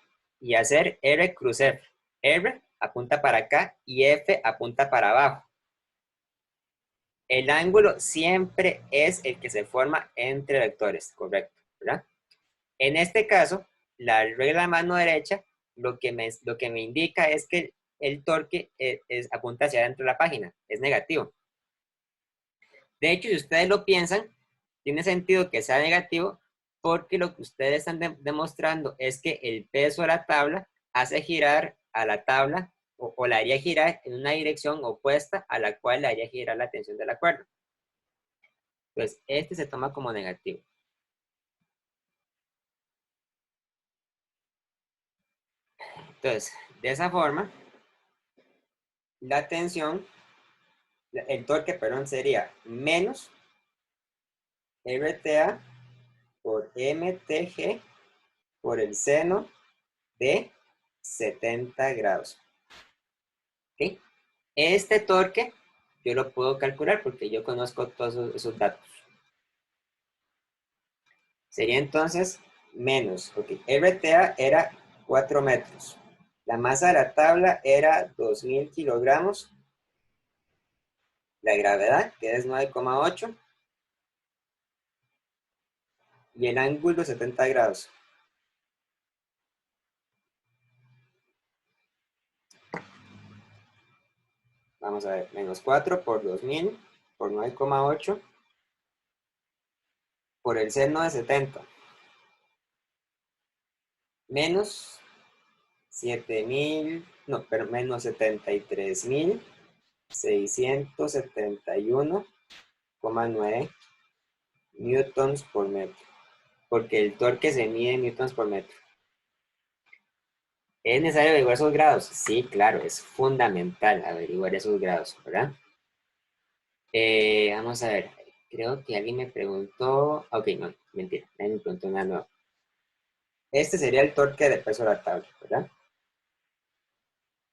Y hacer R cruz F. R apunta para acá y F apunta para abajo. El ángulo siempre es el que se forma entre vectores, correcto, ¿verdad? En este caso, la regla de mano derecha lo que me indica es que el torque apunta hacia adentro de la página, es negativo. De hecho, si ustedes lo piensan, tiene sentido que sea negativo porque lo que ustedes están demostrando es que el peso de la tabla hace girar a la tabla o la haría girar en una dirección opuesta a la cual le haría girar la tensión de la cuerda. Entonces, este se toma como negativo. Entonces, de esa forma, la tensión, el torque, perdón, sería menos RTA por MTG por el seno de 70 grados. ¿Ok? Este torque yo lo puedo calcular porque yo conozco todos esos datos. Sería entonces menos, ok, RTA era 4 metros. La masa de la tabla era 2000 kilogramos. La gravedad, que es 9,8. Y el ángulo 70 grados. Vamos a ver, menos 4 por 2000 por 9,8 por el seno de 70. Menos 7000, no, pero menos 73.671,9 newtons por metro. Porque el torque se mide en newtons por metro. ¿Es necesario averiguar esos grados? Sí, claro, es fundamental averiguar esos grados, ¿verdad? Vamos a ver, creo que alguien me preguntó, ok, no, mentira, nadie me preguntó nada nuevo. Este sería el torque de peso de la tabla, ¿verdad?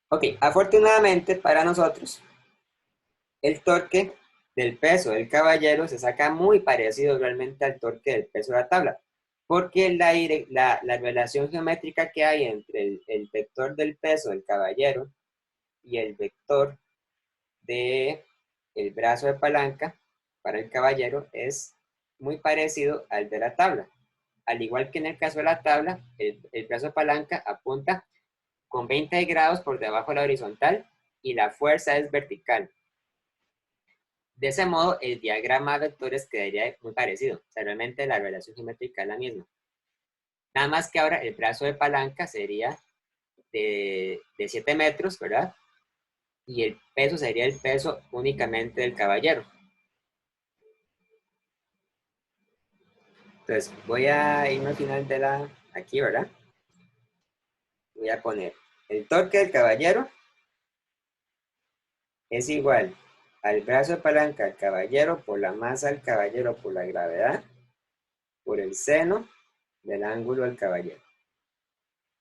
Ok, afortunadamente para nosotros, el torque del peso del caballero se saca muy parecido realmente al torque del peso de la tabla, porque la relación geométrica que hay entre el vector del peso del caballero y el vector de el brazo de palanca para el caballero es muy parecido al de la tabla. Al igual que en el caso de la tabla, el brazo de palanca apunta con 20 grados por debajo de la horizontal y la fuerza es vertical. De ese modo, el diagrama de vectores quedaría muy parecido. O sea, realmente la relación geométrica es la misma. Nada más que ahora el brazo de palanca sería de 7 metros, ¿verdad? Y el peso sería el peso únicamente del caballero. Entonces, voy a irme al final de aquí, ¿verdad? Voy a poner el torque del caballero es igual al brazo de palanca del caballero por la masa del caballero por la gravedad por el seno del ángulo del caballero.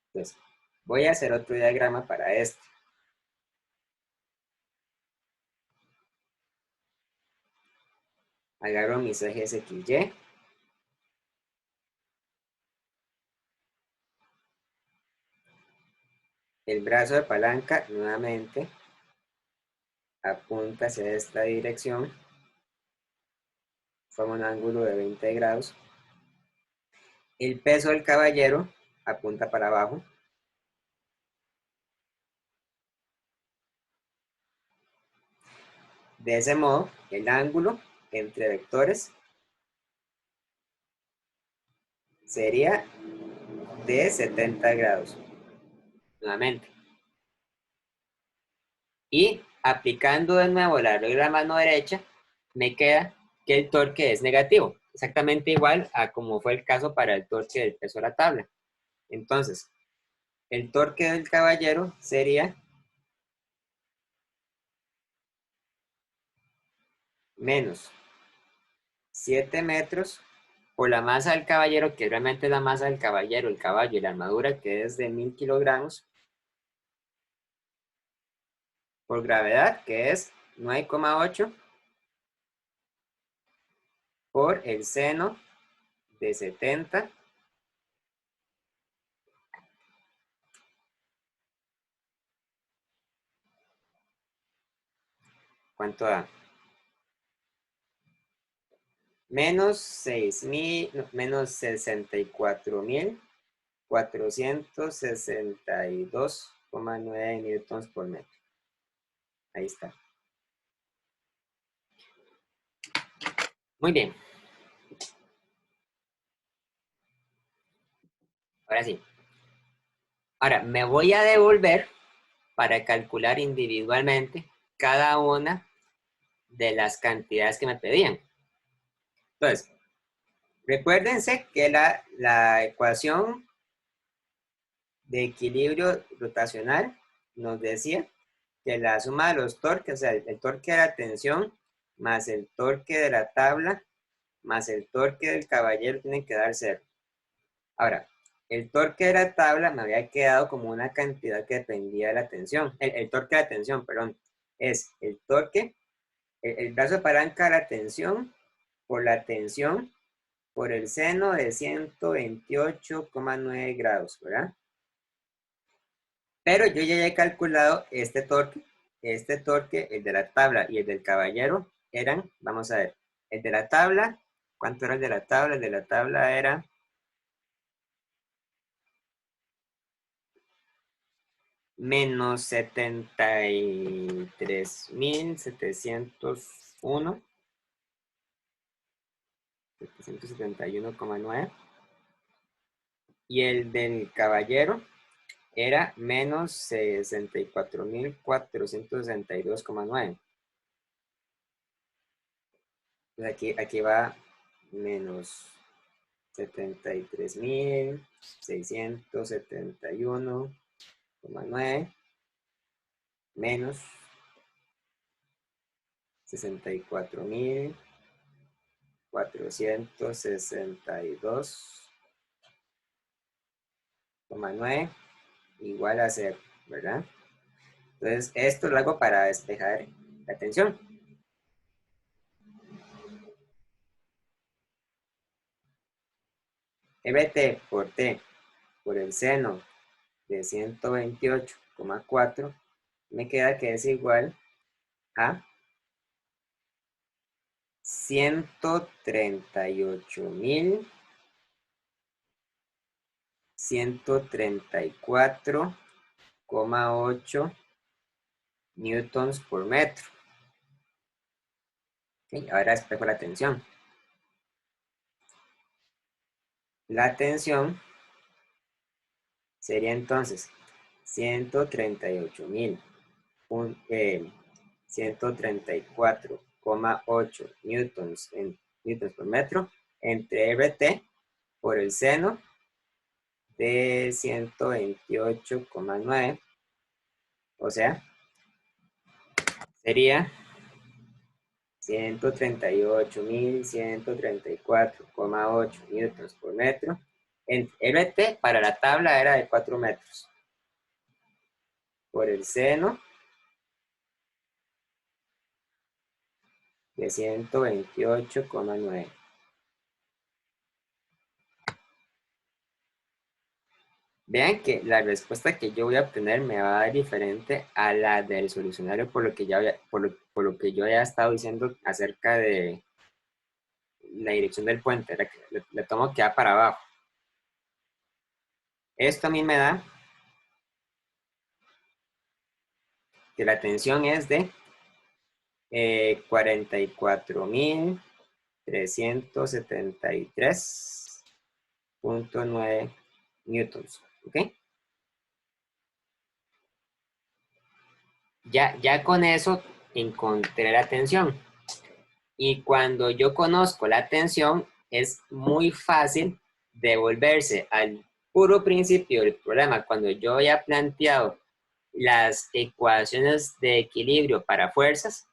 Entonces, voy a hacer otro diagrama para esto. Agarro mis ejes XY. El brazo de palanca nuevamente apunta hacia esta dirección. Forma un ángulo de 20 grados. El peso del caballero apunta para abajo. De ese modo, el ángulo entre vectores sería de 70 grados. Nuevamente. Y aplicando de nuevo la regla de mano derecha, me queda que el torque es negativo. Exactamente igual a como fue el caso para el torque del peso de la tabla. Entonces, el torque del caballero sería menos 7 metros por la masa del caballero, que realmente es la masa del caballero, el caballo y la armadura, que es de 1000 kilogramos, por gravedad, que es 9,8 por el seno de 70. ¿Cuánto da? Menos 6.000, no, menos 64.462,9 newtons por metro. Ahí está. Muy bien. Ahora sí. Ahora, me voy a devolver para calcular individualmente cada una de las cantidades que me pedían. Entonces, recuérdense que la ecuación de equilibrio rotacional nos decía que la suma de los torques, o sea, el torque de la tensión más el torque de la tabla más el torque del caballero tienen que dar 0. Ahora, el torque de la tabla me había quedado como una cantidad que dependía de la tensión. El torque de la tensión, perdón, es el torque, el brazo de palanca de la tensión por la tensión por el seno de 128,9 grados, ¿verdad? Pero yo ya he calculado este torque, el de la tabla y el del caballero eran, vamos a ver, el de la tabla, ¿cuánto era el de la tabla? El de la tabla era menos 73.701, 771,9. Y el del caballero era menos 64.462,9. Entonces aquí va menos 73.671,9 menos 64.462,9 igual a 0, ¿verdad? Entonces, esto lo hago para despejar la tensión. RT por T por el seno de 128,4 me queda que es igual a 134,8 newtons por metro. ¿Okay? Ahora espejo la tensión. La tensión sería entonces 134,8 newtons por metro entre RT por el seno de 128,9, o sea, sería 138.134,8 newtons por metro. El RT para la tabla era de 4 metros. Por el seno de 128,9. Vean que la respuesta que yo voy a obtener me va a dar diferente a la del solucionario por lo que, por lo que yo ya he estado diciendo acerca de la dirección del puente. Le tomo que va para abajo. Esto a mí me da que la tensión es de 44.373,9 newtons. ¿Ok? Ya con eso encontré la tensión. Y cuando yo conozco la tensión, es muy fácil devolverse al puro principio del problema. Cuando yo había planteado las ecuaciones de equilibrio para fuerzas,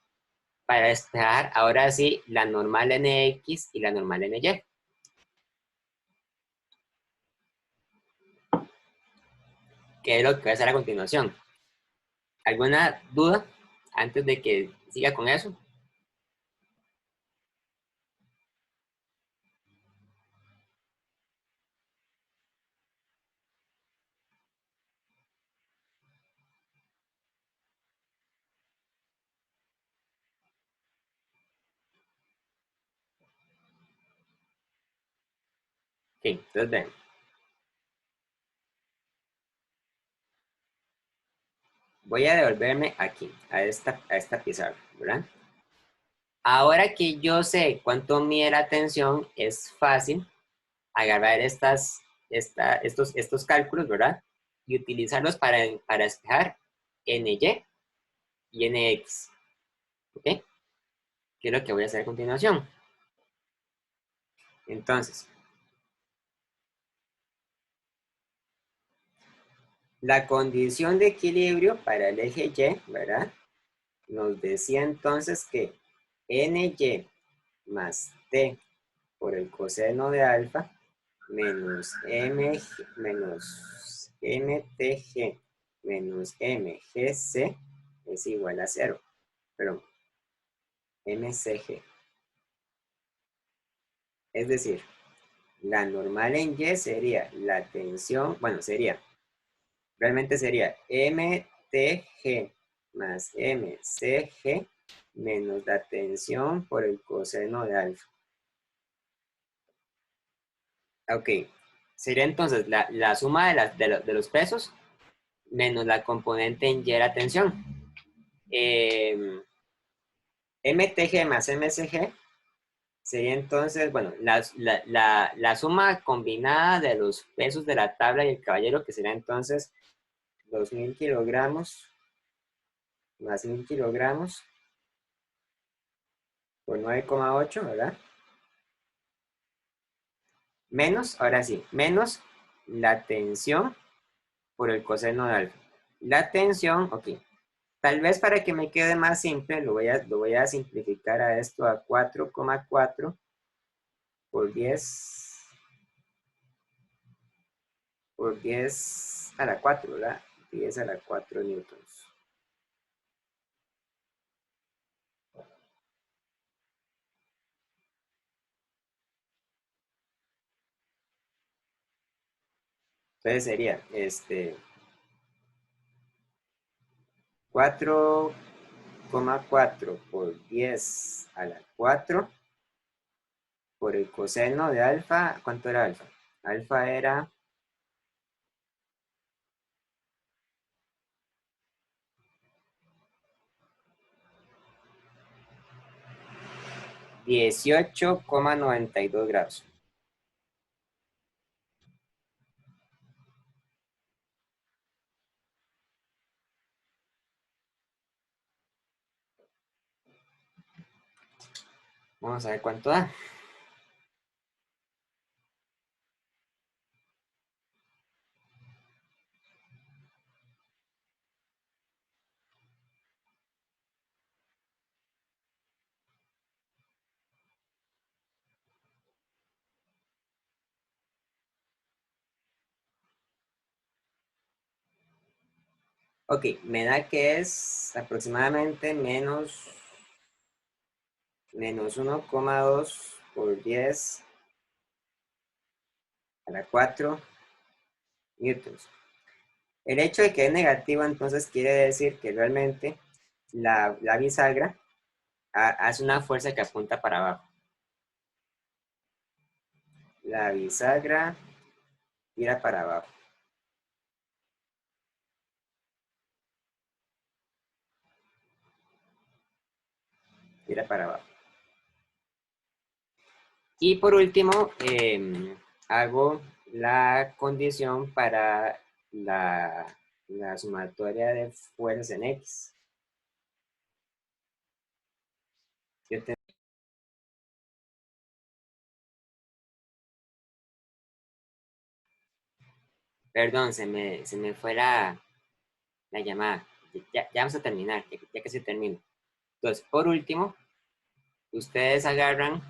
para despejar ahora sí la normal NX y la normal NY. Que es lo que voy a hacer a continuación. ¿Alguna duda antes de que siga con eso? Ok, entonces ven. Voy a devolverme aquí, a esta pizarra, ¿verdad? Ahora que yo sé cuánto mide la tensión, es fácil agarrar estos cálculos, ¿verdad? Y utilizarlos para despejar NY y NX, ¿ok? ¿Qué es lo que voy a hacer a continuación? Entonces, la condición de equilibrio para el eje Y, ¿verdad? Nos decía entonces que NY más T por el coseno de alfa menos menos MTG menos MGC es igual a cero. Pero MCG. Es decir, la normal en Y sería la tensión, bueno, realmente sería MTG más MCG menos la tensión por el coseno de alfa. Ok, sería entonces la suma de los pesos menos la componente en Y la tensión. MTG más MCG sería entonces, bueno, la suma combinada de los pesos de la tabla y el caballero, que sería entonces 2000 kilogramos más 1000 kilogramos por 9,8, ¿verdad? Menos, ahora sí, menos la tensión por el coseno de alfa. La tensión, ok. Tal vez para que me quede más simple, lo voy a simplificar a esto a 4,4 por 10 a la 4, ¿verdad? 10 a la 4 newtons. Entonces sería 4,4 por 10 a la 4 por el coseno de alfa. ¿Cuánto era alfa? Alfa era 18,92 grados. Vamos a ver cuánto da. Ok, me da que es aproximadamente menos 1,2 por 10 a la 4 newtons. El hecho de que es negativo entonces quiere decir que realmente la bisagra hace una fuerza que apunta para abajo. La bisagra tira para abajo. Tira para abajo. Y por último, hago la condición para la sumatoria de fuerzas en X. Perdón, se me fue la llamada. Ya vamos a terminar, ya que se termina. Entonces, por último, ustedes agarran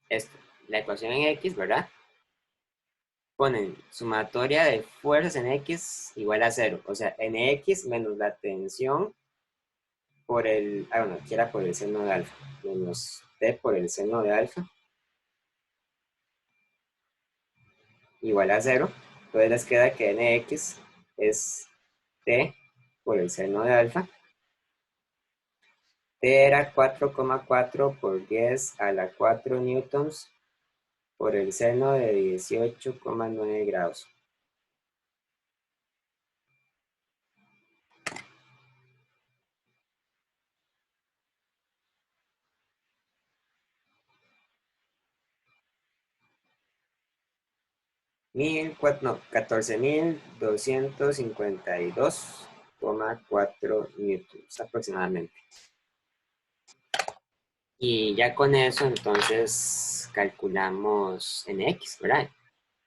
esto, la ecuación en X, ¿verdad? Ponen sumatoria de fuerzas en X igual a 0. O sea, NX menos la tensión por bueno, aquí era por el seno de alfa, menos T por el seno de alfa, igual a 0. Entonces les queda que NX es T por el seno de alfa. T era 4,4 por 10 a la 4 newtons por el seno de 18,9 grados. No, 14.252,4 newtons aproximadamente. Y ya con eso, entonces, calculamos nx, ¿verdad?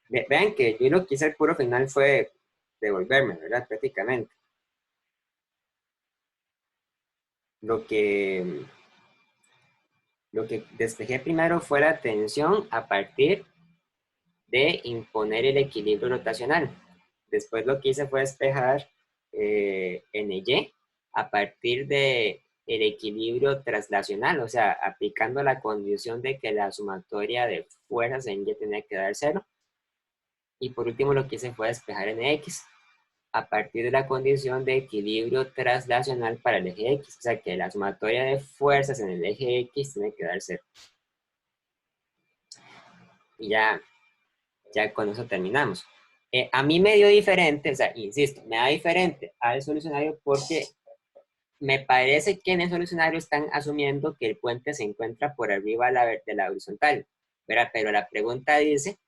Vean que yo lo que hice al puro final fue devolverme, ¿verdad? Prácticamente. Lo que despejé primero fue la tensión a partir de imponer el equilibrio rotacional. Después lo que hice fue despejar NY a partir de el equilibrio traslacional, o sea, aplicando la condición de que la sumatoria de fuerzas en Y tenía que dar 0. Y por último lo que hice fue despejar NX a partir de la condición de equilibrio traslacional para el eje X, o sea que la sumatoria de fuerzas en el eje X tiene que dar 0. Y ya con eso terminamos. A mí me dio diferente, o sea, insisto, me da diferente al solucionario porque me parece que en el solucionario están asumiendo que el puente se encuentra por arriba de la horizontal, ¿verdad? Pero la pregunta dice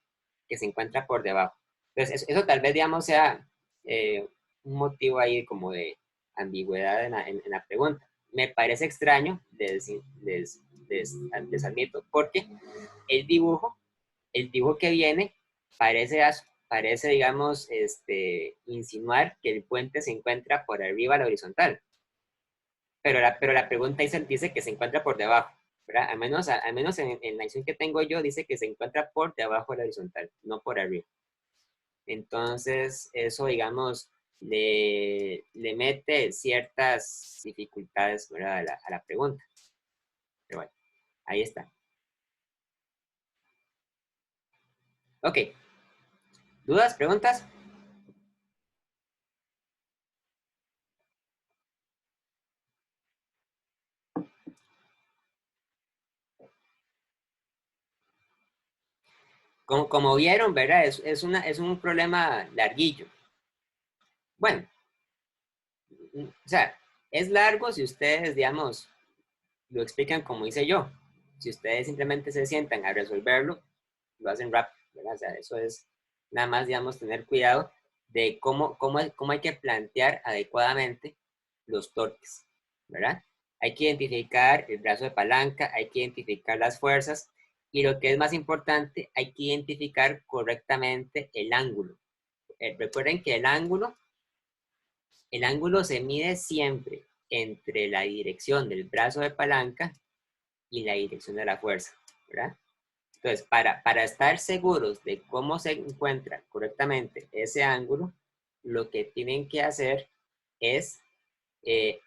que se encuentra por debajo. Entonces, eso tal vez, digamos, sea un motivo ahí como de ambigüedad en la pregunta. Me parece extraño, les admito, porque el dibujo que viene parece digamos, insinuar que el puente se encuentra por arriba a la horizontal. Pero la pregunta dice que se encuentra por debajo, ¿verdad? Al menos en la acción que tengo yo dice que se encuentra por debajo de la horizontal, no por arriba. Entonces, eso, digamos, le mete ciertas dificultades, ¿verdad? A la pregunta. Pero bueno, ahí está. Ok. ¿Dudas? ¿Preguntas? Como vieron, ¿verdad? Es un problema larguillo. Bueno, o sea, es largo si ustedes, digamos, lo explican como hice yo. Si ustedes simplemente se sientan a resolverlo, lo hacen rápido, ¿verdad? O sea, eso es nada más, digamos, tener cuidado de cómo hay que plantear adecuadamente los torques, ¿verdad? Hay que identificar el brazo de palanca, hay que identificar las fuerzas y lo que es más importante, hay que identificar correctamente el ángulo. Recuerden que el ángulo se mide siempre entre la dirección del brazo de palanca y la dirección de la fuerza, ¿verdad? Entonces, para estar seguros de cómo se encuentra correctamente ese ángulo, lo que tienen que hacer es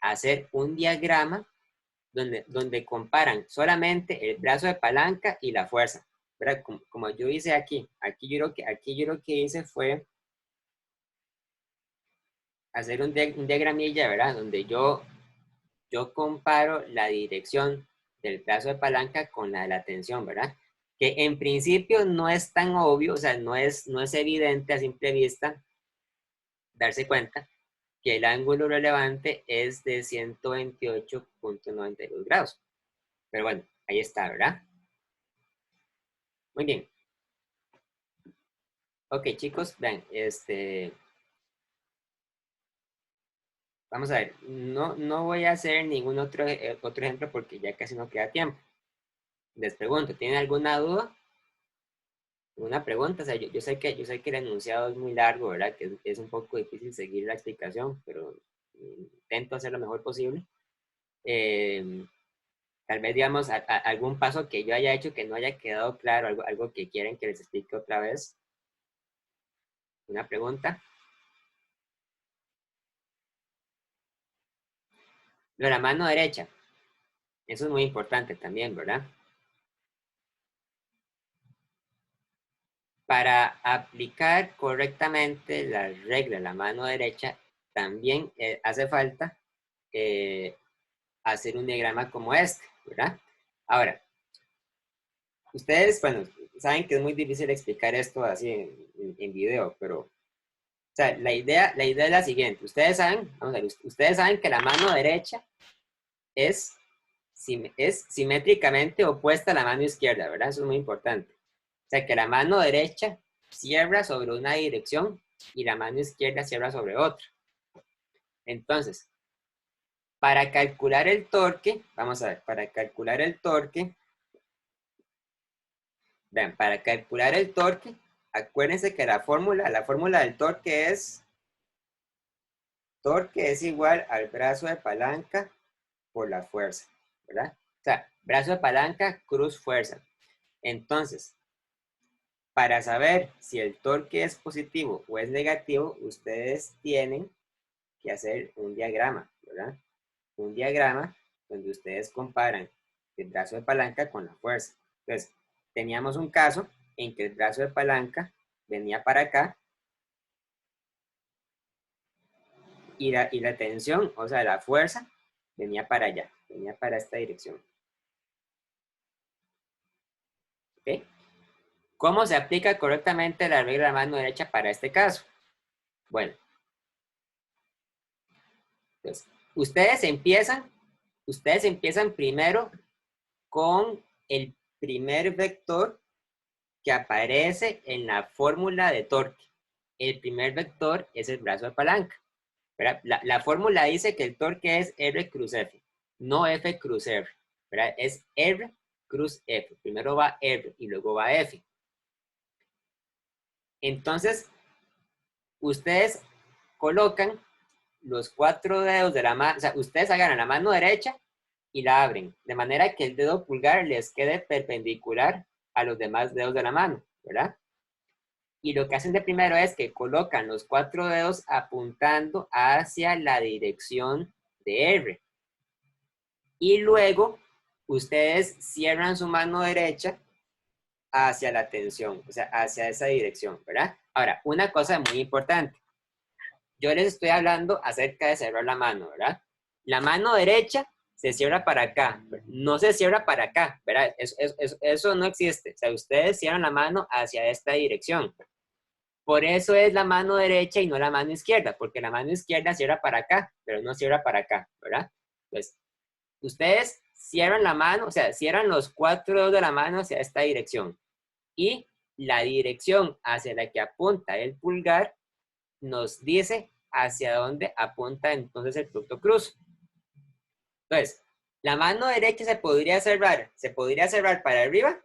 hacer un diagrama donde comparan solamente el brazo de palanca y la fuerza, ¿verdad? Como yo hice aquí yo lo que hice fue hacer un diagramilla, ¿verdad? Donde yo comparo la dirección del brazo de palanca con la de la tensión, ¿verdad? Que en principio no es tan obvio, o sea, no es evidente a simple vista darse cuenta que el ángulo relevante es de 128,92 grados. Pero bueno, ahí está, ¿verdad? Muy bien. Ok, chicos, vean, vamos a ver, no voy a hacer ningún otro ejemplo porque ya casi no queda tiempo. Les pregunto, ¿tienen alguna duda? Una pregunta, o sea, yo sé que el enunciado es muy largo, ¿verdad? Que es un poco difícil seguir la explicación, pero intento hacer lo mejor posible. Eh, Tal vez, digamos, algún paso que yo haya hecho que no haya quedado claro, algo que quieren que les explique otra vez. Una pregunta. Lo de la mano derecha, eso es muy importante también, ¿verdad? Para aplicar correctamente la regla de la mano derecha, también hace falta eh, hacer un diagrama como este, ¿verdad? Ahora, ustedes, bueno, saben que es muy difícil explicar esto así en video, pero, o sea, la idea es la siguiente. Ustedes saben, vamos a ver, ustedes saben que la mano derecha es simétricamente opuesta a la mano izquierda, ¿verdad? Eso es muy importante. O sea, que la mano derecha cierra sobre una dirección y la mano izquierda cierra sobre otra. Entonces, para calcular el torque, vamos a ver, para calcular el torque, vean, para calcular el torque, acuérdense que la fórmula del torque es igual al brazo de palanca por la fuerza, ¿verdad? O sea, brazo de palanca, cruz, fuerza. Entonces, para saber si el torque es positivo o es negativo, ustedes tienen que hacer un diagrama, ¿verdad? Un diagrama donde ustedes comparan el brazo de palanca con la fuerza. Entonces, teníamos un caso en que el brazo de palanca venía para acá y la tensión, o sea, la fuerza, venía para allá, venía para esta dirección. ¿Ok? ¿Cómo se aplica correctamente la regla de la mano derecha para este caso? Bueno, pues ustedes empiezan primero con el primer vector que aparece en la fórmula de torque. El primer vector es el brazo de palanca. ¿Verdad? La fórmula dice que el torque es R cruz F, no F cruz R. ¿Verdad? Es R cruz F. Primero va R y luego va F. Entonces, ustedes colocan los 4 dedos de la mano, o sea, ustedes agarran la mano derecha y la abren, de manera que el dedo pulgar les quede perpendicular a los demás dedos de la mano, ¿verdad? Y lo que hacen de primero es que colocan los 4 dedos apuntando hacia la dirección de R. Y luego ustedes cierran su mano derecha hacia la tensión, o sea, hacia esa dirección, ¿verdad? Ahora, una cosa muy importante. Yo les estoy hablando acerca de cerrar la mano, ¿verdad? La mano derecha se cierra para acá, no se cierra para acá, ¿verdad? Eso no existe. O sea, ustedes cierran la mano hacia esta dirección. Por eso es la mano derecha y no la mano izquierda, porque la mano izquierda cierra para acá, pero no cierra para acá, ¿verdad? Entonces, ustedes cierran la mano, o sea, cierran los 4 dedos de la mano hacia esta dirección. Y la dirección hacia la que apunta el pulgar nos dice hacia dónde apunta entonces el punto cruz. Entonces, la mano derecha se podría cerrar para arriba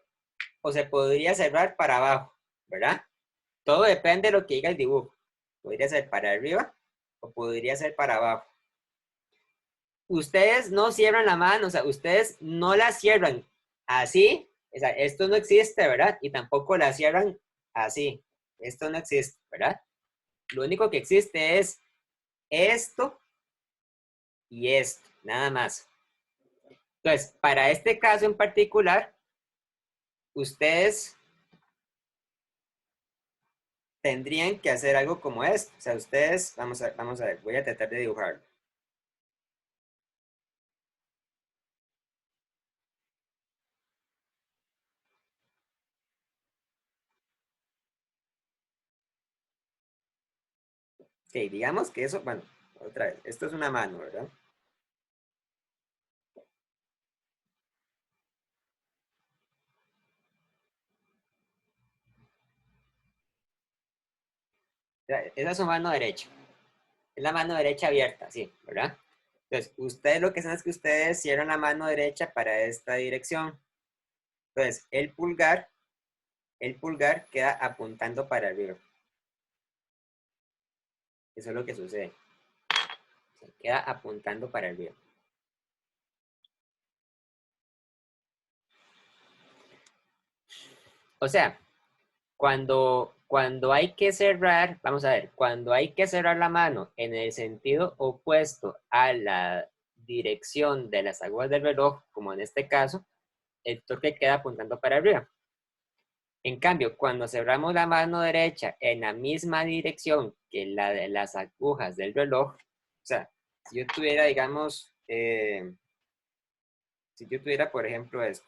o se podría cerrar para abajo, ¿verdad? Todo depende de lo que diga el dibujo. Podría ser para arriba o podría ser para abajo. Ustedes no cierran la mano, o sea, ustedes no la cierran así, o sea, esto no existe, ¿verdad? Y tampoco la cierran así, esto no existe, ¿verdad? Lo único que existe es esto y esto, nada más. Entonces, para este caso en particular, ustedes tendrían que hacer algo como esto. O sea, ustedes, vamos a ver, voy a tratar de dibujarlo. Ok, digamos que eso, bueno, otra vez, esto es una mano, ¿verdad? Esa es su mano derecha. Es la mano derecha abierta, sí, ¿verdad? Entonces, ustedes lo que hacen es que ustedes cierran la mano derecha para esta dirección. Entonces, el pulgar queda apuntando para arriba. Eso es lo que sucede. Se queda apuntando para arriba. O sea, cuando hay que cerrar, vamos a ver, cuando hay que cerrar la mano en el sentido opuesto a la dirección de las agujas del reloj, como en este caso, el torque queda apuntando para arriba. En cambio, cuando cerramos la mano derecha en la misma dirección que la de las agujas del reloj, o sea, si yo tuviera, digamos, si yo tuviera, por ejemplo, esto,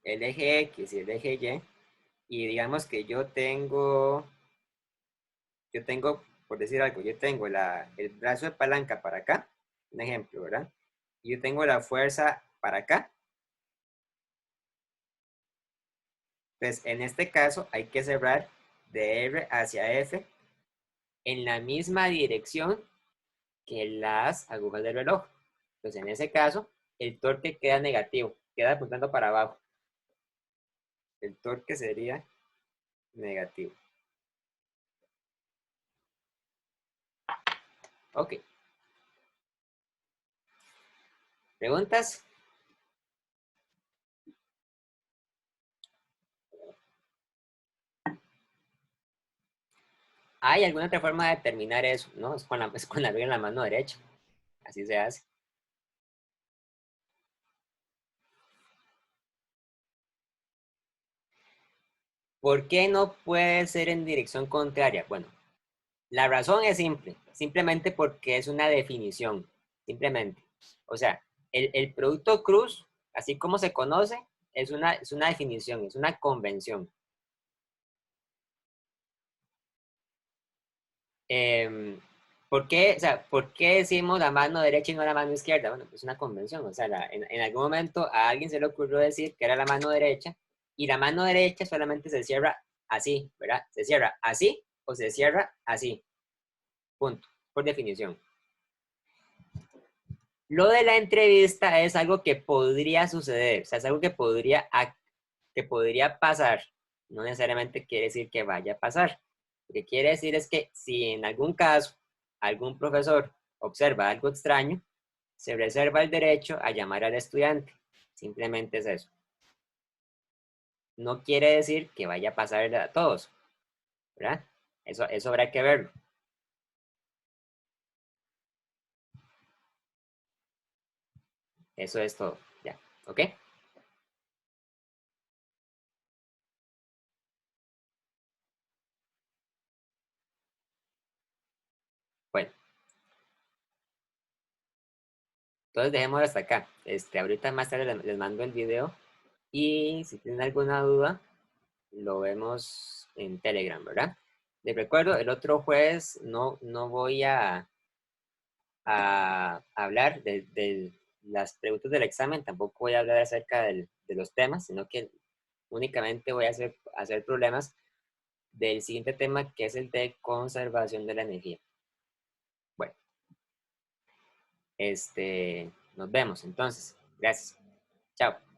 el eje X y el eje Y, y digamos que yo tengo, por decir algo, yo tengo el brazo de palanca para acá, un ejemplo, ¿verdad? Y yo tengo la fuerza para acá. Entonces, en este caso, hay que cerrar de R hacia F en la misma dirección que las agujas del reloj. Entonces, en ese caso, el torque queda negativo, queda apuntando para abajo. El torque sería negativo. Ok. ¿Preguntas? ¿Hay alguna otra forma de determinar eso? No, es con la regla en la mano derecha. Así se hace. ¿Por qué no puede ser en dirección contraria? Bueno, la razón es simple, simplemente porque es una definición, simplemente. O sea, el producto cruz, así como se conoce, es una definición, es una convención. Em, ¿por qué decimos la mano derecha y no la mano izquierda? Bueno, pues es una convención. O sea, en algún momento a alguien se le ocurrió decir que era la mano derecha y la mano derecha solamente se cierra así, ¿verdad? Se cierra así o se cierra así, punto, por definición. Lo de la entrevista es algo que podría suceder, o sea, es algo que podría pasar. No necesariamente quiere decir que vaya a pasar. Lo que quiere decir es que si en algún caso algún profesor observa algo extraño, se reserva el derecho a llamar al estudiante. Simplemente es eso. No quiere decir que vaya a pasar a todos, ¿verdad? Eso habrá que verlo. Eso es todo. Ya, ¿ok? Bueno, entonces dejemos hasta acá. Ahorita más tarde les mando el video y si tienen alguna duda, lo vemos en Telegram, ¿verdad? Les recuerdo, el otro jueves no voy a hablar de las preguntas del examen, tampoco voy a hablar acerca de los temas, sino que únicamente voy a hacer problemas del siguiente tema, que es el de conservación de la energía. Bueno, nos vemos entonces. Gracias. Chao.